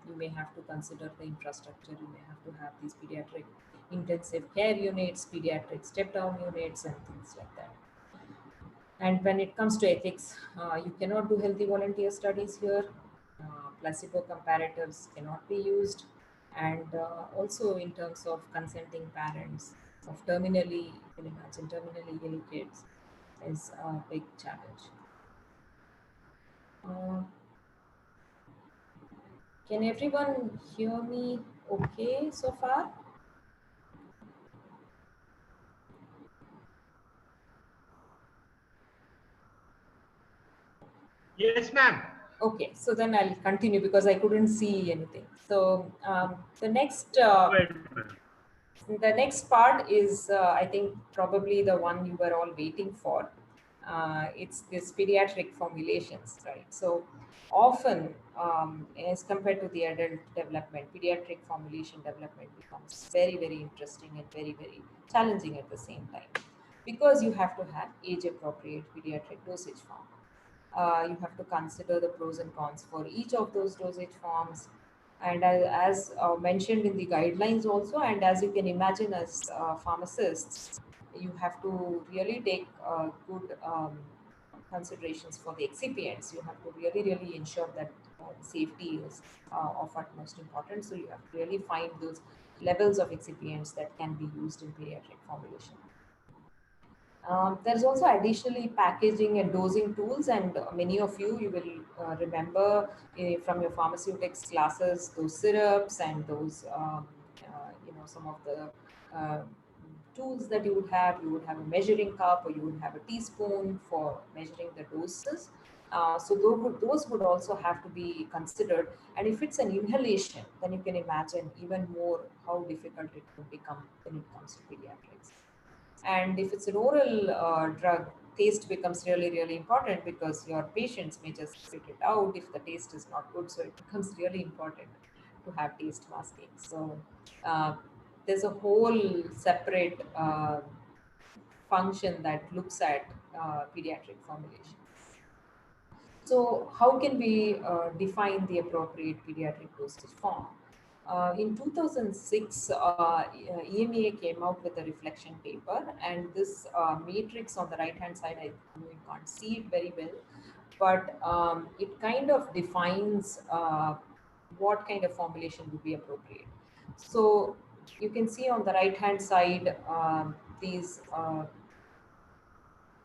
you may have to consider the infrastructure. You may have to have these pediatric intensive care units, pediatric step-down units, and things like that. And when it comes to ethics, you cannot do healthy volunteer studies here. Placebo comparators cannot be used. And also in terms of consenting parents of terminally, you can imagine terminally ill kids, is a big challenge. Can everyone hear me okay so far? Yes, ma'am. Okay, so then I'll continue because I couldn't see anything. So the next part is, I think, probably the one you were all waiting for. It's this pediatric formulations, right? So often, as compared to the adult development, pediatric formulation development becomes very, very interesting and very, very challenging at the same time, because you have to have age-appropriate pediatric dosage form. You have to consider the pros and cons for each of those dosage forms. And as mentioned in the guidelines also, and as you can imagine as pharmacists, you have to really take good considerations for the excipients. You have to really, really ensure that safety is of utmost importance. So you have to really find those levels of excipients that can be used in pediatric formulation. There's also additionally packaging and dosing tools, and many of you will remember from your pharmaceutics classes those syrups and those some of the tools that you would have. You would have a measuring cup, or you would have a teaspoon for measuring the doses. So those would also have to be considered. And if it's an inhalation, then you can imagine even more how difficult it would become when it comes to pediatrics. And if it's an oral drug, taste becomes really, really important, because your patients may just spit it out if the taste is not good. So it becomes really important to have taste masking. So there's a whole separate function that looks at pediatric formulation. So how can we define the appropriate pediatric dosage form? In 2006, EMEA came out with a reflection paper, and this matrix on the right-hand side, I know you can't see it very well, but it kind of defines what kind of formulation would be appropriate. So you can see on the right-hand side these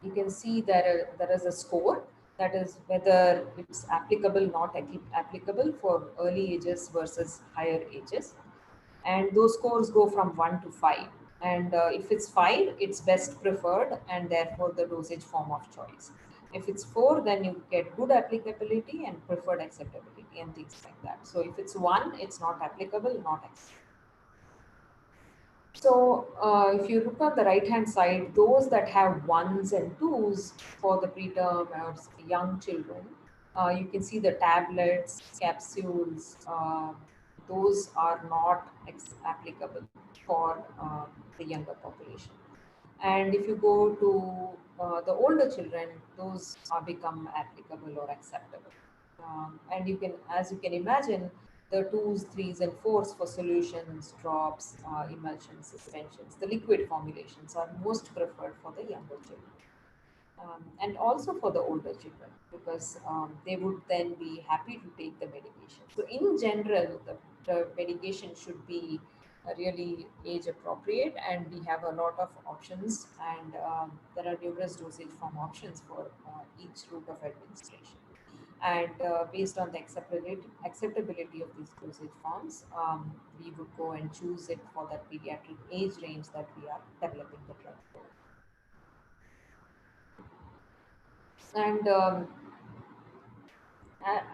you can see there is a score, that is whether it's applicable, not applicable for early ages versus higher ages. And those scores go from 1 to 5. And if it's 5, it's best preferred and therefore the dosage form of choice. If it's 4, then you get good applicability and preferred acceptability and things like that. So if it's 1, it's not applicable, not acceptable. So if you look on the right hand side, those that have 1s and 2s for the preterm or young children, you can see the tablets, capsules, those are not applicable for the younger population. And if you go to the older children, those are become applicable or acceptable. And you can, as you can imagine, the 2s, 3s, and 4s for solutions, drops, emulsions, suspensions, the liquid formulations are most preferred for the younger children. And also for the older children, because they would then be happy to take the medication. So in general, the medication should be really age appropriate, and we have a lot of options, and there are numerous dosage form options for each route of administration. And based on the acceptability of these dosage forms, we would go and choose it for that pediatric age range that we are developing the drug for.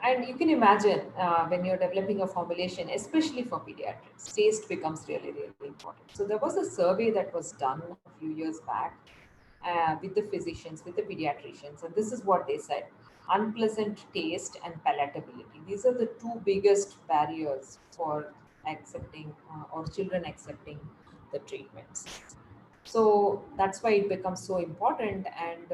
And you can imagine when you're developing a formulation, especially for pediatrics, taste becomes really, really important. So there was a survey that was done a few years back with the physicians, with the pediatricians, and this is what they said: unpleasant taste and palatability. These are the two biggest barriers for accepting or children accepting the treatments. So that's why it becomes so important, and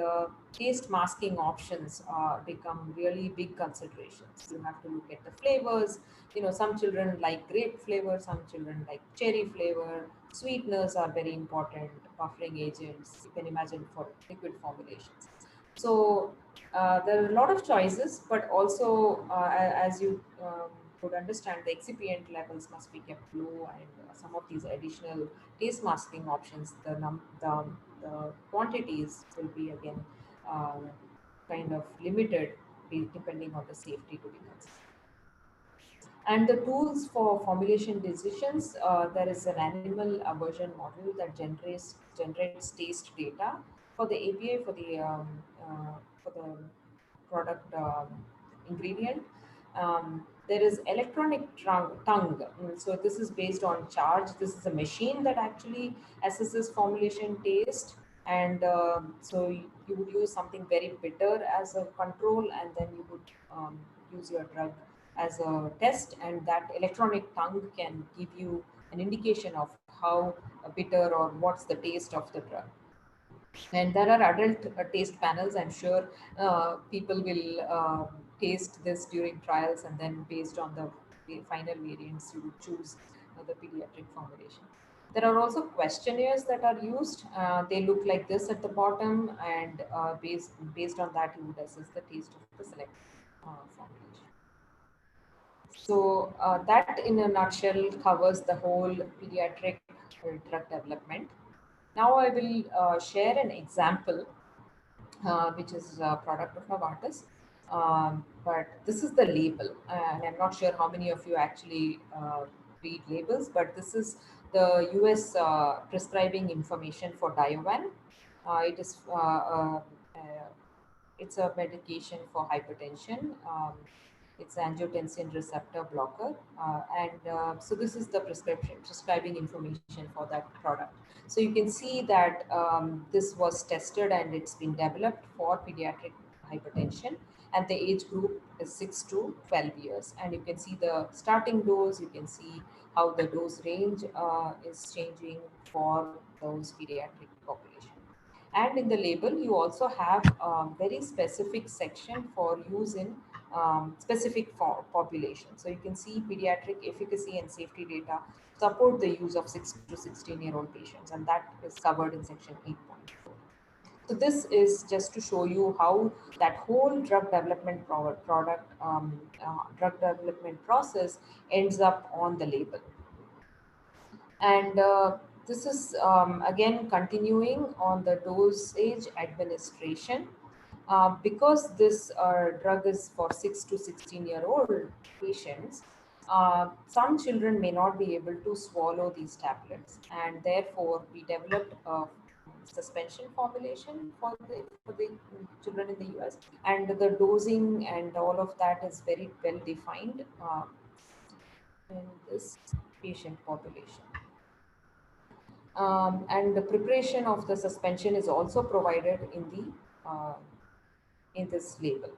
taste masking options become really big considerations. You have to look at the flavors. You know, some children like grape flavor, some children like cherry flavor. Sweeteners are very important, buffering agents, you can imagine, for liquid formulations. So there are a lot of choices, but also as you would understand, the excipient levels must be kept low, and some of these additional taste masking options, the quantities will be again uh, kind of limited depending on the safety to be considered. And the tools for formulation decisions, there is an animal aversion model that generates taste data for the API, for the product ingredient. There is electronic tongue. So this is based on charge. This is a machine that actually assesses formulation taste. And so you would use something very bitter as a control, and then you would use your drug as a test, and that electronic tongue can give you an indication of how bitter or what's the taste of the drug. And there are adult taste panels. I'm sure people will taste this during trials, and then based on the final variants, you would choose the pediatric formulation. There are also questionnaires that are used. They look like this at the bottom, and based on that, you would assess the taste of the select formulation. So that, in a nutshell, covers the whole pediatric drug development. Now I will share an example, which is a product of Novartis. But this is the label, and I'm not sure how many of you actually read labels, but this is the US prescribing information for Diovan. It is it's a medication for hypertension. It's angiotensin receptor blocker, so this is the prescribing information for that product. So you can see that this was tested and it's been developed for pediatric hypertension, and the age group is 6 to 12 years. And you can see the starting dose. You can see how the dose range is changing for those pediatric population. And in the label, you also have a very specific section for use in specific population. So you can see pediatric efficacy and safety data support the use of 6 to 16-year-old patients, and that is covered in section 8.4. So this is just to show you how that whole drug development drug development process ends up on the label. And this is again continuing on the dosage administration. Because this drug is for 6 to 16-year-old patients, some children may not be able to swallow these tablets, and therefore we developed a suspension formulation for the children in the US, and the dosing and all of that is very well defined in this patient population. And the preparation of the suspension is also provided in this label.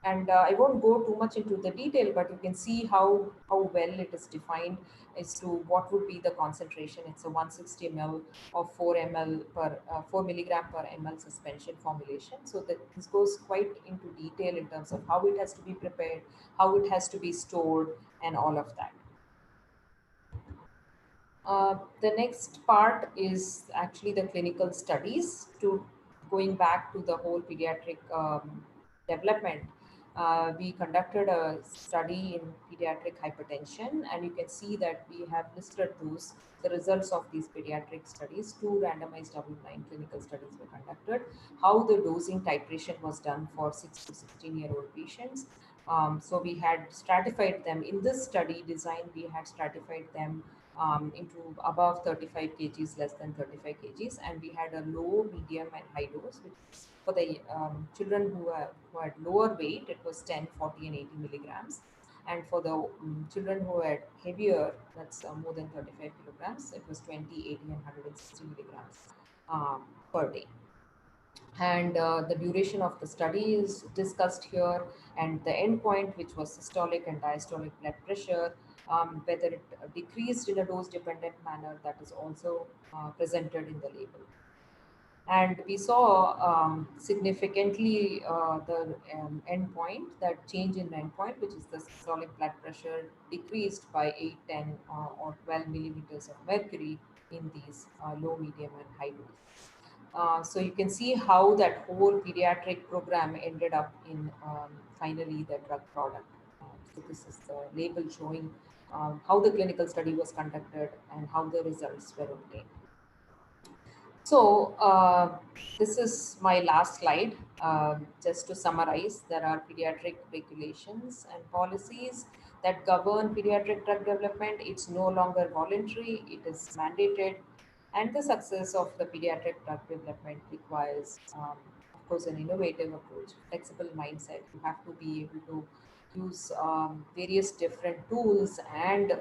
And I won't go too much into the detail, but you can see how well it is defined as to what would be the concentration. It's a 160 ml of 4 ml per 4 milligram per ml suspension formulation. So that this goes quite into detail in terms of how it has to be prepared, how it has to be stored, and all of that. The next part is actually the clinical studies. To going back to the whole pediatric development, we conducted a study in pediatric hypertension, and you can see that we have listed the results of these pediatric studies. 2 randomized double-blind clinical studies were conducted. How the dosing titration was done for 6 to 16-year-old patients. So we had stratified them in this study design. We had stratified them into above 35 kgs, less than 35 kgs, and we had a low, medium, and high dose. Which for the children who had lower weight, it was 10, 40, and 80 milligrams. And for the children who had heavier, that's more than 35 kilograms, it was 20, 80, and 160 milligrams per day. And the duration of the study is discussed here, and the endpoint, which was systolic and diastolic blood pressure, whether it decreased in a dose-dependent manner, that is also presented in the label. And we saw significantly the endpoint, that change in endpoint, which is the systolic blood pressure, decreased by 8, 10, or 12 millimeters of mercury in these low, medium, and high dose. So you can see how that whole pediatric program ended up in finally the drug product. So this is the label showing how the clinical study was conducted and how the results were obtained. So this is my last slide. Just to summarize, there are pediatric regulations and policies that govern pediatric drug development. It's no longer voluntary, it is mandated. And the success of the pediatric drug development requires, of course, an innovative approach, flexible mindset. You have to be able to use various different tools and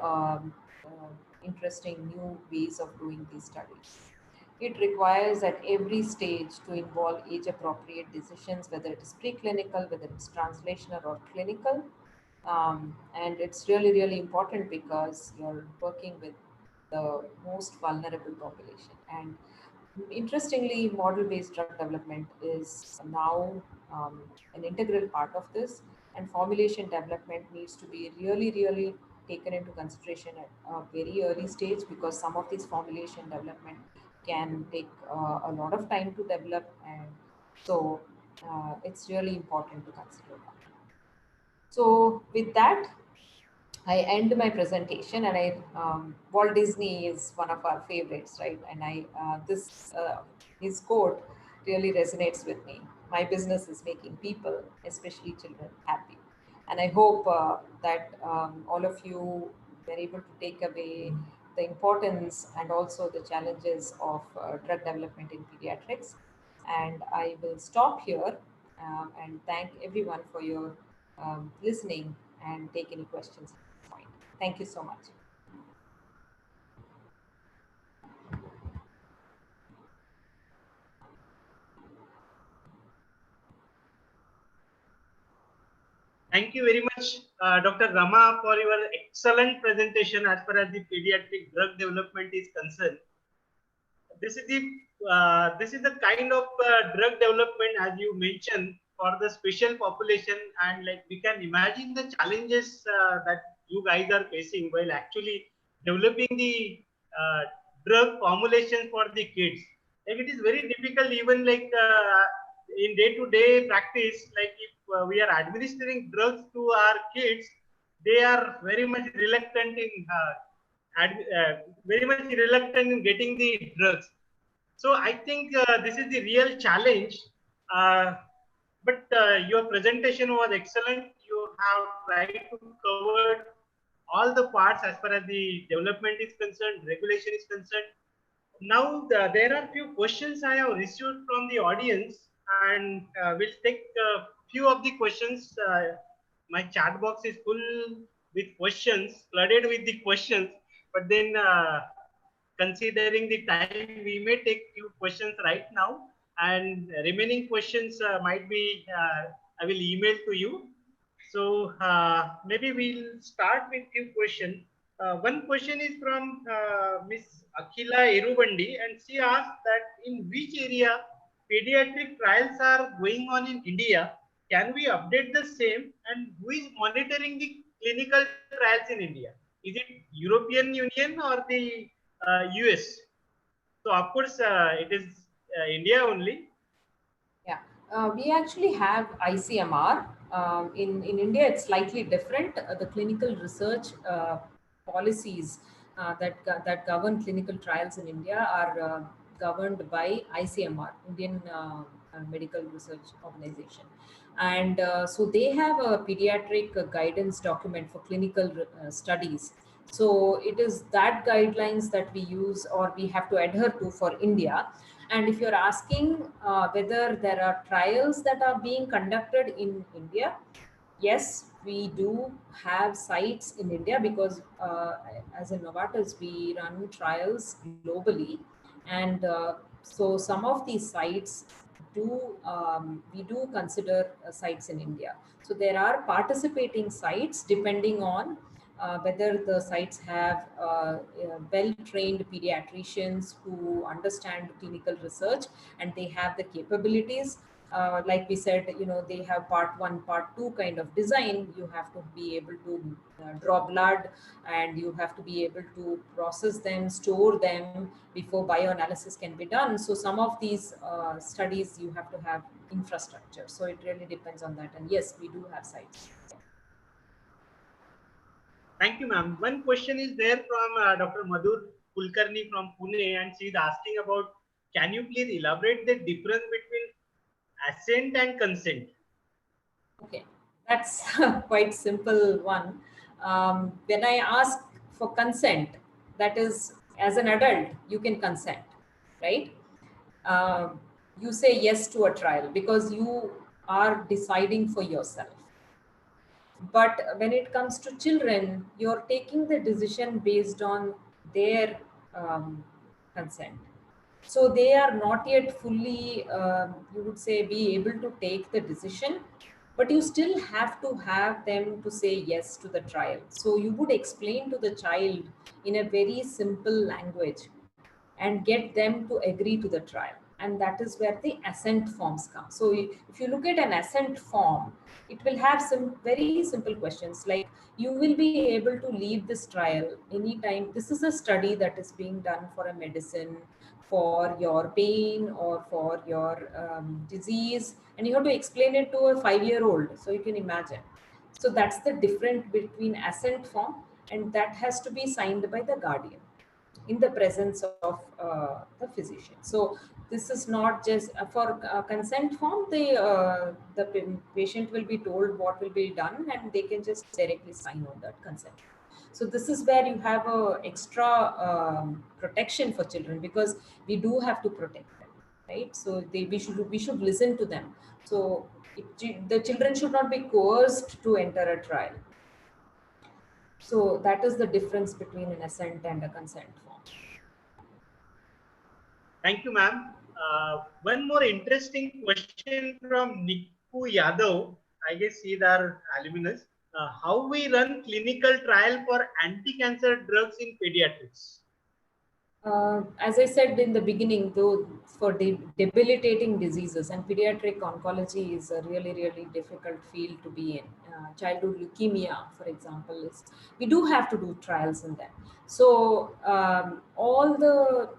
interesting new ways of doing these studies. It requires at every stage to involve age-appropriate decisions, whether it is preclinical, whether it's translational or clinical. And it's really, really important because you're working with the most vulnerable population. And interestingly, model-based drug development is now an integral part of this, and formulation development needs to be really, really taken into consideration at a very early stage, because some of these formulation development can take a lot of time to develop, and so it's really important to consider that. So with that, I end my presentation, and Walt Disney is one of our favorites, right? And his quote really resonates with me. My business is making people, especially children, happy. And I hope that all of you were able to take away the importance and also the challenges of drug development in pediatrics. And I will stop here and thank everyone for your listening and take any questions. Thank you so much. Thank you very much, Dr. Rama, for your excellent presentation as far as the pediatric drug development is concerned. This is the kind of drug development, as you mentioned, for the special population, and like we can imagine the challenges that you guys are facing while actually developing the drug formulation for the kids. Like it is very difficult, even like in day-to-day practice, like if we are administering drugs to our kids, they are very much reluctant in very much reluctant in getting the drugs. So I think this is the real challenge. But your presentation was excellent. You have tried to cover all the parts as far as the development is concerned, regulation is concerned. Now there are few questions I have received from the audience, and we'll take a few of the questions. My chat box is full with questions, flooded with the questions. But then, considering the time, we may take few questions right now, and remaining questions might be I will email to you. So maybe we'll start with few questions. One question is from Miss Akhila Erubandi, and she asked that in which area pediatric trials are going on in India? Can we update the same? And who is monitoring the clinical trials in India? Is it European Union or the US? So of course it is India only. Yeah, we actually have ICMR. In India, it's slightly different. The clinical research policies that govern clinical trials in India are governed by ICMR, Indian Medical Research Organization. And so they have a pediatric guidance document for clinical studies. So it is that guidelines that we use or we have to adhere to for India. And if you're asking whether there are trials that are being conducted in India, yes, we do have sites in India because as a Novartis, we run trials globally. And so some of these sites we do consider sites in India. So there are participating sites depending on whether the sites have well-trained pediatricians who understand clinical research and they have the capabilities. Like we said, they have part 1, part 2 kind of design. You have to be able to draw blood, and you have to be able to process them, store them before bioanalysis can be done. So some of these studies, you have to have infrastructure. So it really depends on that. And yes, we do have sites. Thank you, ma'am. One question is there from Dr. Madhur Kulkarni from Pune, and she is asking about, can you please elaborate the difference between assent and consent? Okay, that's quite simple one. When I ask for consent, that is, as an adult, you can consent, right? You say yes to a trial because you are deciding for yourself. But when it comes to children, you're taking the decision based on their consent. So they are not yet fully, you would say, be able to take the decision, but you still have to have them to say yes to the trial. So you would explain to the child in a very simple language and get them to agree to the trial. And that is where the assent forms come. So if you look at an assent form, it will have some very simple questions like, you will be able to leave this trial anytime. This is a study that is being done for a medicine, for your pain or for your disease, and you have to explain it to a 5-year-old. So you can imagine. So that's the difference between assent form, and that has to be signed by the guardian in the presence of the physician. So this is not just for consent form. The patient will be told what will be done, and they can just directly sign on that consent. So this is where you have a extra protection for children, because we do have to protect them, right? So we should listen to them. So the children should not be coerced to enter a trial. So that is the difference between an assent and a consent form. Thank you, ma'am. One more interesting question from Nikku Yadav. I guess he's our alumnus. How we run clinical trial for anti-cancer drugs in pediatrics? As I said in the beginning, though, for debilitating diseases, and pediatric oncology is a really, really difficult field to be in. Childhood leukemia, for example, we do have to do trials in them. So all the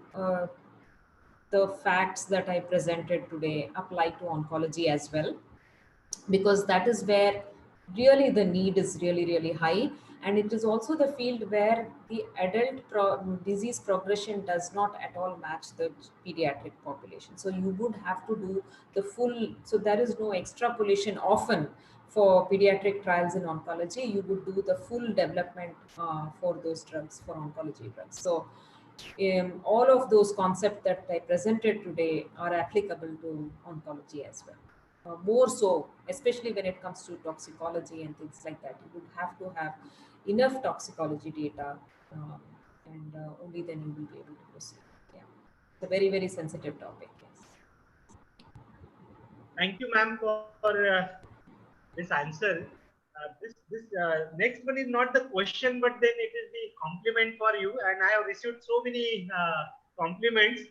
facts that I presented today apply to oncology as well, because that is where really the need is really, really high. And it is also the field where the adult disease progression does not at all match the pediatric population. So you would have to do the full, so there is no extrapolation often for pediatric trials in oncology. You would do the full development for those drugs, for oncology drugs. So all of those concepts that I presented today are applicable to oncology as well. More so, especially when it comes to toxicology and things like that, you would have to have enough toxicology data, um, and only then you will be able to proceed. Yeah, it's a very, very sensitive topic. Yes. Thank you, ma'am, for this answer. This next one is not the question, but then it is the compliment for you. And I have received so many compliments.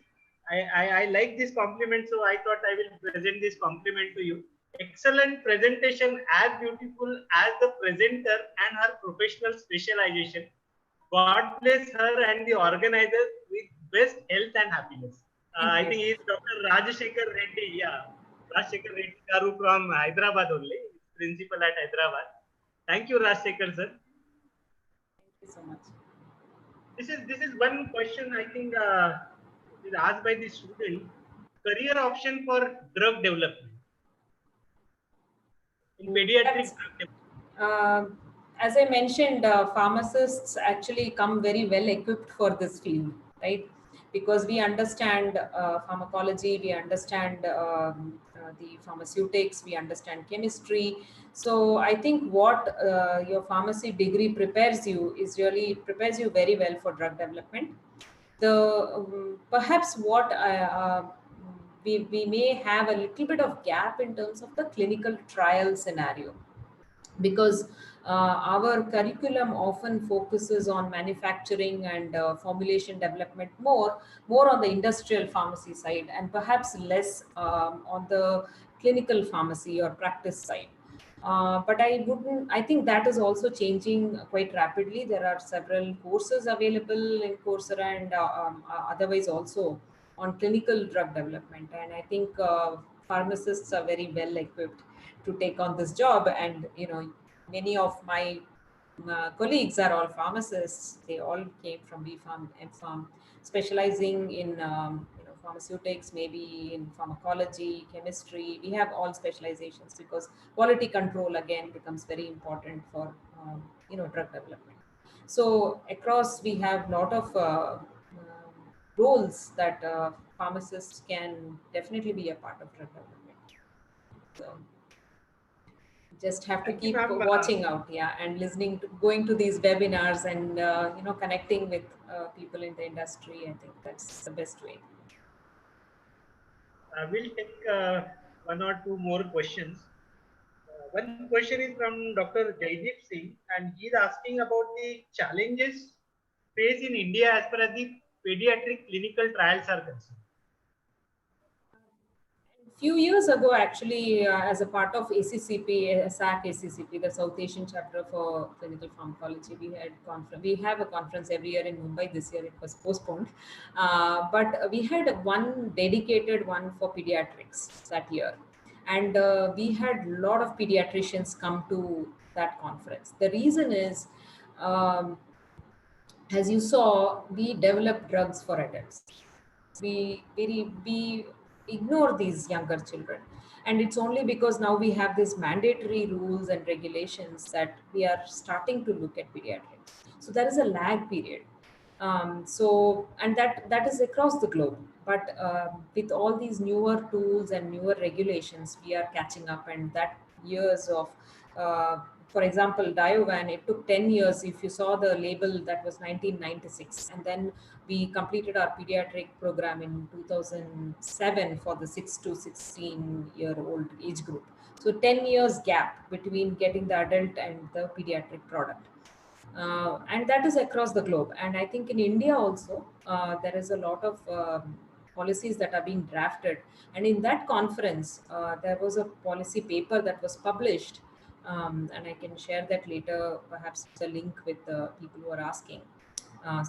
I like this compliment, so I thought I will present this compliment to you. Excellent presentation, as beautiful as the presenter and her professional specialization. God bless her and the organizer with best health and happiness. Thank I you. think he is Dr. Rajashekar Reddy. Yeah, Rajashekar Reddy Garu from Hyderabad only, principal at Hyderabad. Thank you, Rajashekar sir. Thank you so much. This is one question I think is asked by the student. Career option for drug development in pediatric That's, drug development. as I mentioned, pharmacists actually come very well equipped for this field, right? Because we understand pharmacology, we understand the pharmaceutics, we understand chemistry. So I think what your pharmacy degree prepares you is really prepares you very well for drug development. The perhaps what we may have a little bit of gap in terms of the clinical trial scenario, because our curriculum often focuses on manufacturing and formulation development more on the industrial pharmacy side, and perhaps less on the clinical pharmacy or practice side. But I think that is also changing quite rapidly. There are several courses available in Coursera and otherwise also on clinical drug development. And I think pharmacists are very well equipped to take on this job. And, many of my colleagues are all pharmacists. They all came from BPharm, MPharm, specializing in pharmaceutics, maybe in pharmacology, chemistry. We have all specializations because quality control again becomes very important for drug development. So across we have a lot of roles that pharmacists can definitely be a part of drug development. So just have to Thank you, keep ma'am. watching out, yeah, and listening to, going to these webinars and connecting with people in the industry. I think that's the best way. We'll take one or two more questions. One question is from Dr. Jaideep Singh, and he's asking about the challenges faced in India as far as the pediatric clinical trials are concerned. Few years ago, actually, as a part of ACCP, SAC ACCP, the South Asian chapter for clinical pharmacology, we have a conference every year in Mumbai. This year it was postponed, but we had one dedicated one for pediatrics that year, and we had a lot of pediatricians come to that conference. The reason is, as you saw, we develop drugs for adults. We ignore these younger children, and it's only because now we have these mandatory rules and regulations that we are starting to look at pediatrics. So there is a lag period. And that is across the globe, but with all these newer tools and newer regulations, we are catching up. And that years of for example, Diovan, it took 10 years. If you saw the label, that was 1996. And then we completed our pediatric program in 2007 for the 6 to 16-year-old age group. So 10 years gap between getting the adult and the pediatric product. And that is across the globe. And I think in India also, there is a lot of policies that are being drafted. And in that conference, there was a policy paper that was published, and I can share that later, perhaps the link with the people who are asking.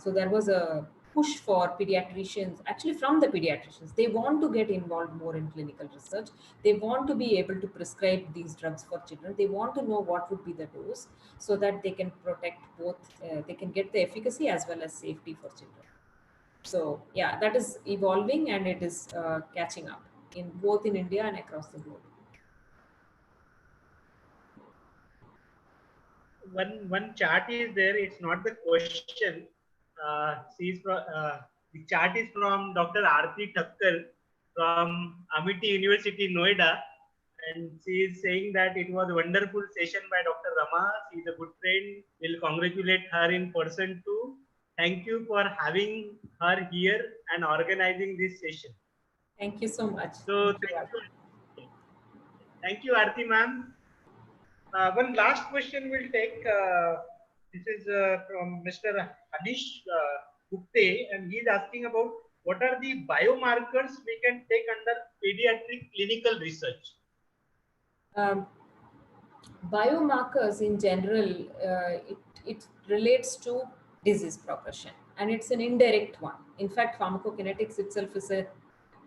So there was a push for pediatricians, actually from the pediatricians. They want to get involved more in clinical research. They want to be able to prescribe these drugs for children. They want to know what would be the dose so that they can protect both, they can get the efficacy as well as safety for children. So yeah, that is evolving and it is catching up in both in India and across the globe. One chart is there. It's not the question. The chart is from Dr. Aarti Thakkar from Amity University, Noida, and she is saying that it was a wonderful session by Dr. Rama. She is a good friend. Will congratulate her in person too. Thank you for having her here and organizing this session. Thank you so much. So thank you, Aarti ma'am. One last question we'll take. This is from Mr. Anish Gupte, and he's asking about what are the biomarkers we can take under pediatric clinical research? Biomarkers in general, it relates to disease progression and it's an indirect one. In fact, pharmacokinetics itself is an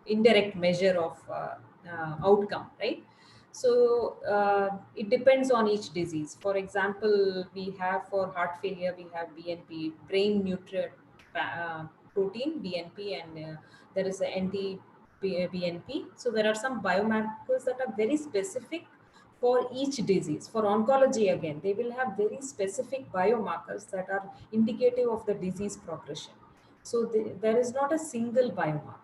indirect measure of outcome, right? So it depends on each disease. For example, we have for heart failure, we have BNP, brain nutrient protein, BNP, and there is a NT-BNP. So there are some biomarkers that are very specific for each disease. For oncology, again, they will have very specific biomarkers that are indicative of the disease progression. So there is not a single biomarker.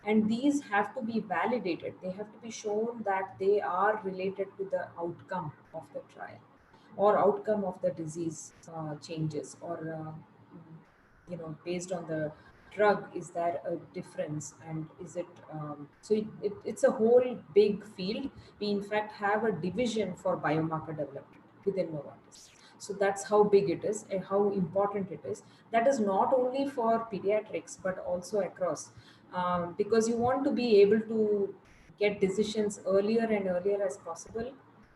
And these have to be validated. They have to be shown that they are related to the outcome of the trial or outcome of the disease changes or, based on the drug, is there a difference and is it, it's a whole big field. We in fact have a division for biomarker development within Novartis. So that's how big it is and how important it is. That is not only for pediatrics, but also across, because you want to be able to get decisions earlier and earlier as possible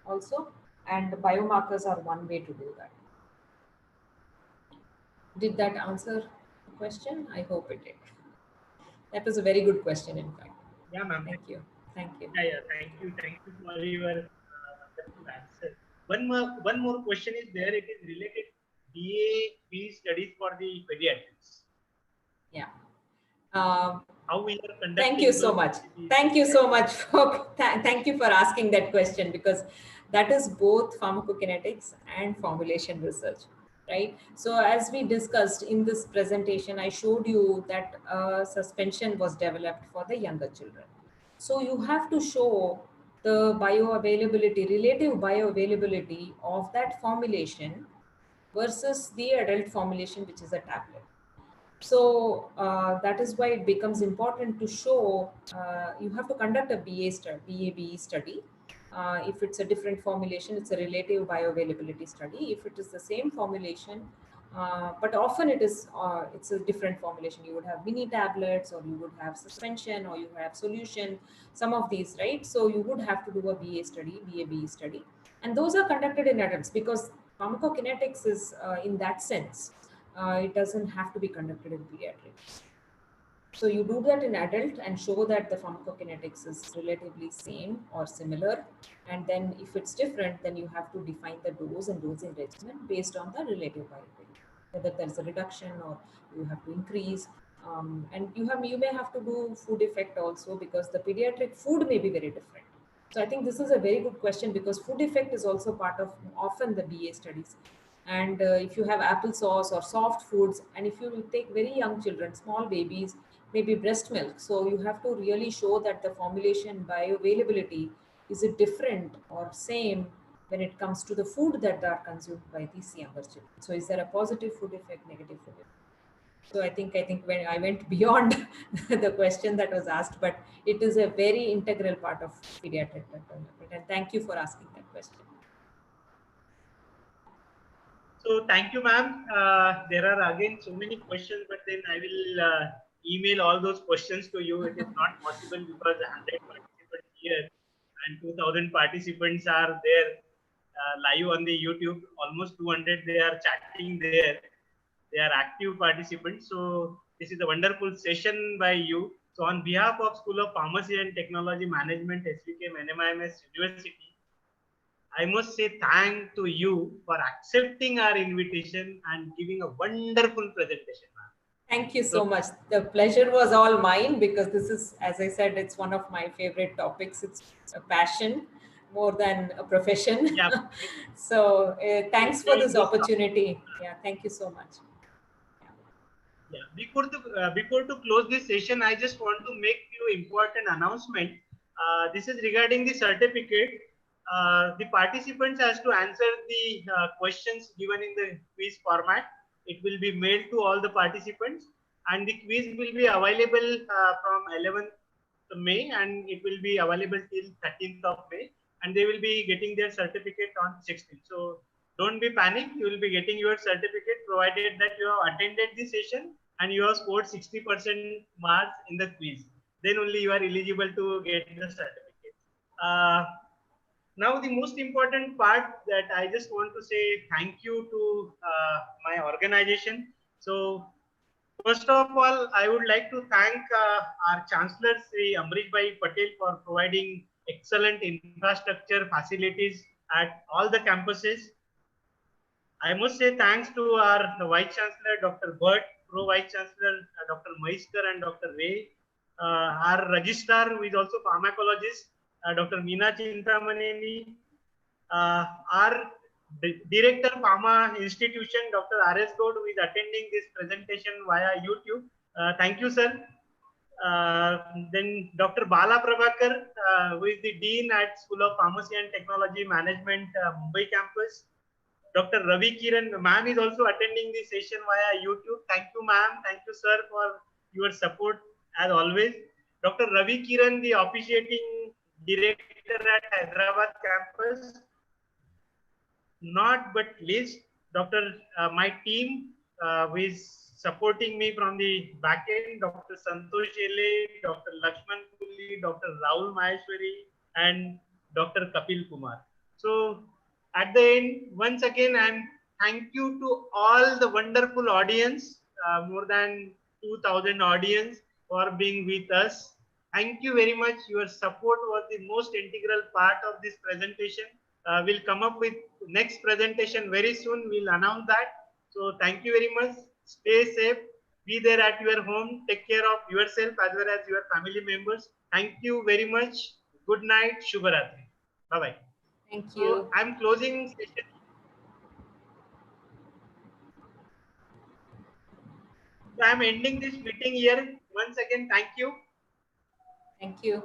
also. And biomarkers are one way to do that. Did that answer the question? I hope it did. That was a very good question, in fact. Yeah, ma'am. Thank you. Thank you. Yeah, thank you. Thank you for your wonderful answer. One more question is there. It is related BA studies for the pediatrics. Yeah. How we are conducting. Thank you so much. Thank you so much for thank you for asking that question, because that is both pharmacokinetics and formulation research, right? So as we discussed in this presentation, I showed you that suspension was developed for the younger children. So you have to show the bioavailability, relative bioavailability of that formulation versus the adult formulation, which is a tablet. So that is why it becomes important to show, you have to conduct a BA/BE study. If it's a different formulation, it's a relative bioavailability study. If it is the same formulation, but often it's a different formulation. You would have mini tablets, or you would have suspension, or you have solution, some of these, right? So you would have to do a BA/BE study. And those are conducted in adults because pharmacokinetics is in that sense. It doesn't have to be conducted in pediatrics. So you do that in adult and show that the pharmacokinetics is relatively same or similar. And then if it's different, then you have to define the dose and dosing regimen based on the relative bioavailability, whether there's a reduction or you have to increase. And you may have to do food effect also, because the pediatric food may be very different. So I think this is a very good question, because food effect is also part of often the BA studies. And if you have applesauce or soft foods, and if you take very young children, small babies, maybe breast milk, so you have to really show that the formulation bioavailability, is it different or same when it comes to the food that are consumed by these younger children. So is there a positive food effect, negative food effect? So I think when I went beyond the question that was asked, but it is a very integral part of pediatric development. And thank you for asking that question. So thank you, ma'am. There are again so many questions, but then I will email all those questions to you. It is not possible because 100 participants here and 2,000 participants are there live on the YouTube. Almost 200 they are chatting there. They are active participants. So this is a wonderful session by you. So on behalf of School of Pharmacy and Technology Management, SVKM NMIMS University, I must say thank to you for accepting our invitation and giving a wonderful presentation. Thank you so much. The pleasure was all mine because this is, as I said, it's one of my favorite topics. It's a passion more than a profession. Yeah. So thanks for this It- opportunity. Yeah, thank you so much. Yeah. Before to close this session, I just want to make few important announcement. This is regarding the certificate. The participants has to answer the questions given in the quiz format. It will be mailed to all the participants, and the quiz will be available from 11th May, and it will be available till 13th of May, and they will be getting their certificate on 16th. So don't be panic. You will be getting your certificate provided that you have attended the session and you have scored 60% marks in the quiz. Then only you are eligible to get the certificate. Now the most important part that I just want to say thank you to my organization. So first of all, I would like to thank our Chancellor Sri Amrish Bhai Patel for providing excellent infrastructure facilities at all the campuses. I must say thanks to our Vice Chancellor Dr. Bhatt, Pro Vice Chancellor Dr. Maheshkar and Dr. Ray, our Registrar who is also pharmacologist, Dr. Meena Chintamaneni, our Director Pharma Institution, Dr. R.S. Goud, who is attending this presentation via YouTube. Thank you, sir. Then Dr. Bala Prabhakar, who is the Dean at School of Pharmacy and Technology Management, Mumbai campus. Dr. Ravi Kiran, ma'am is also attending the session via YouTube. Thank you, ma'am. Thank you, sir, for your support as always. Dr. Ravi Kiran, the officiating director at Hyderabad campus. Not but least, my team who is supporting me from the back end, Dr. Santosh Ele, Dr. Lakshman Kulli, Dr. Rahul Maheshwari, and Dr. Kapil Kumar. So at the end, once again, thank you to all the wonderful audience, more than 2,000 audience for being with us. Thank you very much. Your support was the most integral part of this presentation. We'll come up with next presentation very soon. We'll announce that. So thank you very much. Stay safe. Be there at your home. Take care of yourself as well as your family members. Thank you very much. Good night. Shubharatri. Bye-bye. Thank you. So I'm closing session. So I'm ending this meeting here. Once again, thank you. Thank you.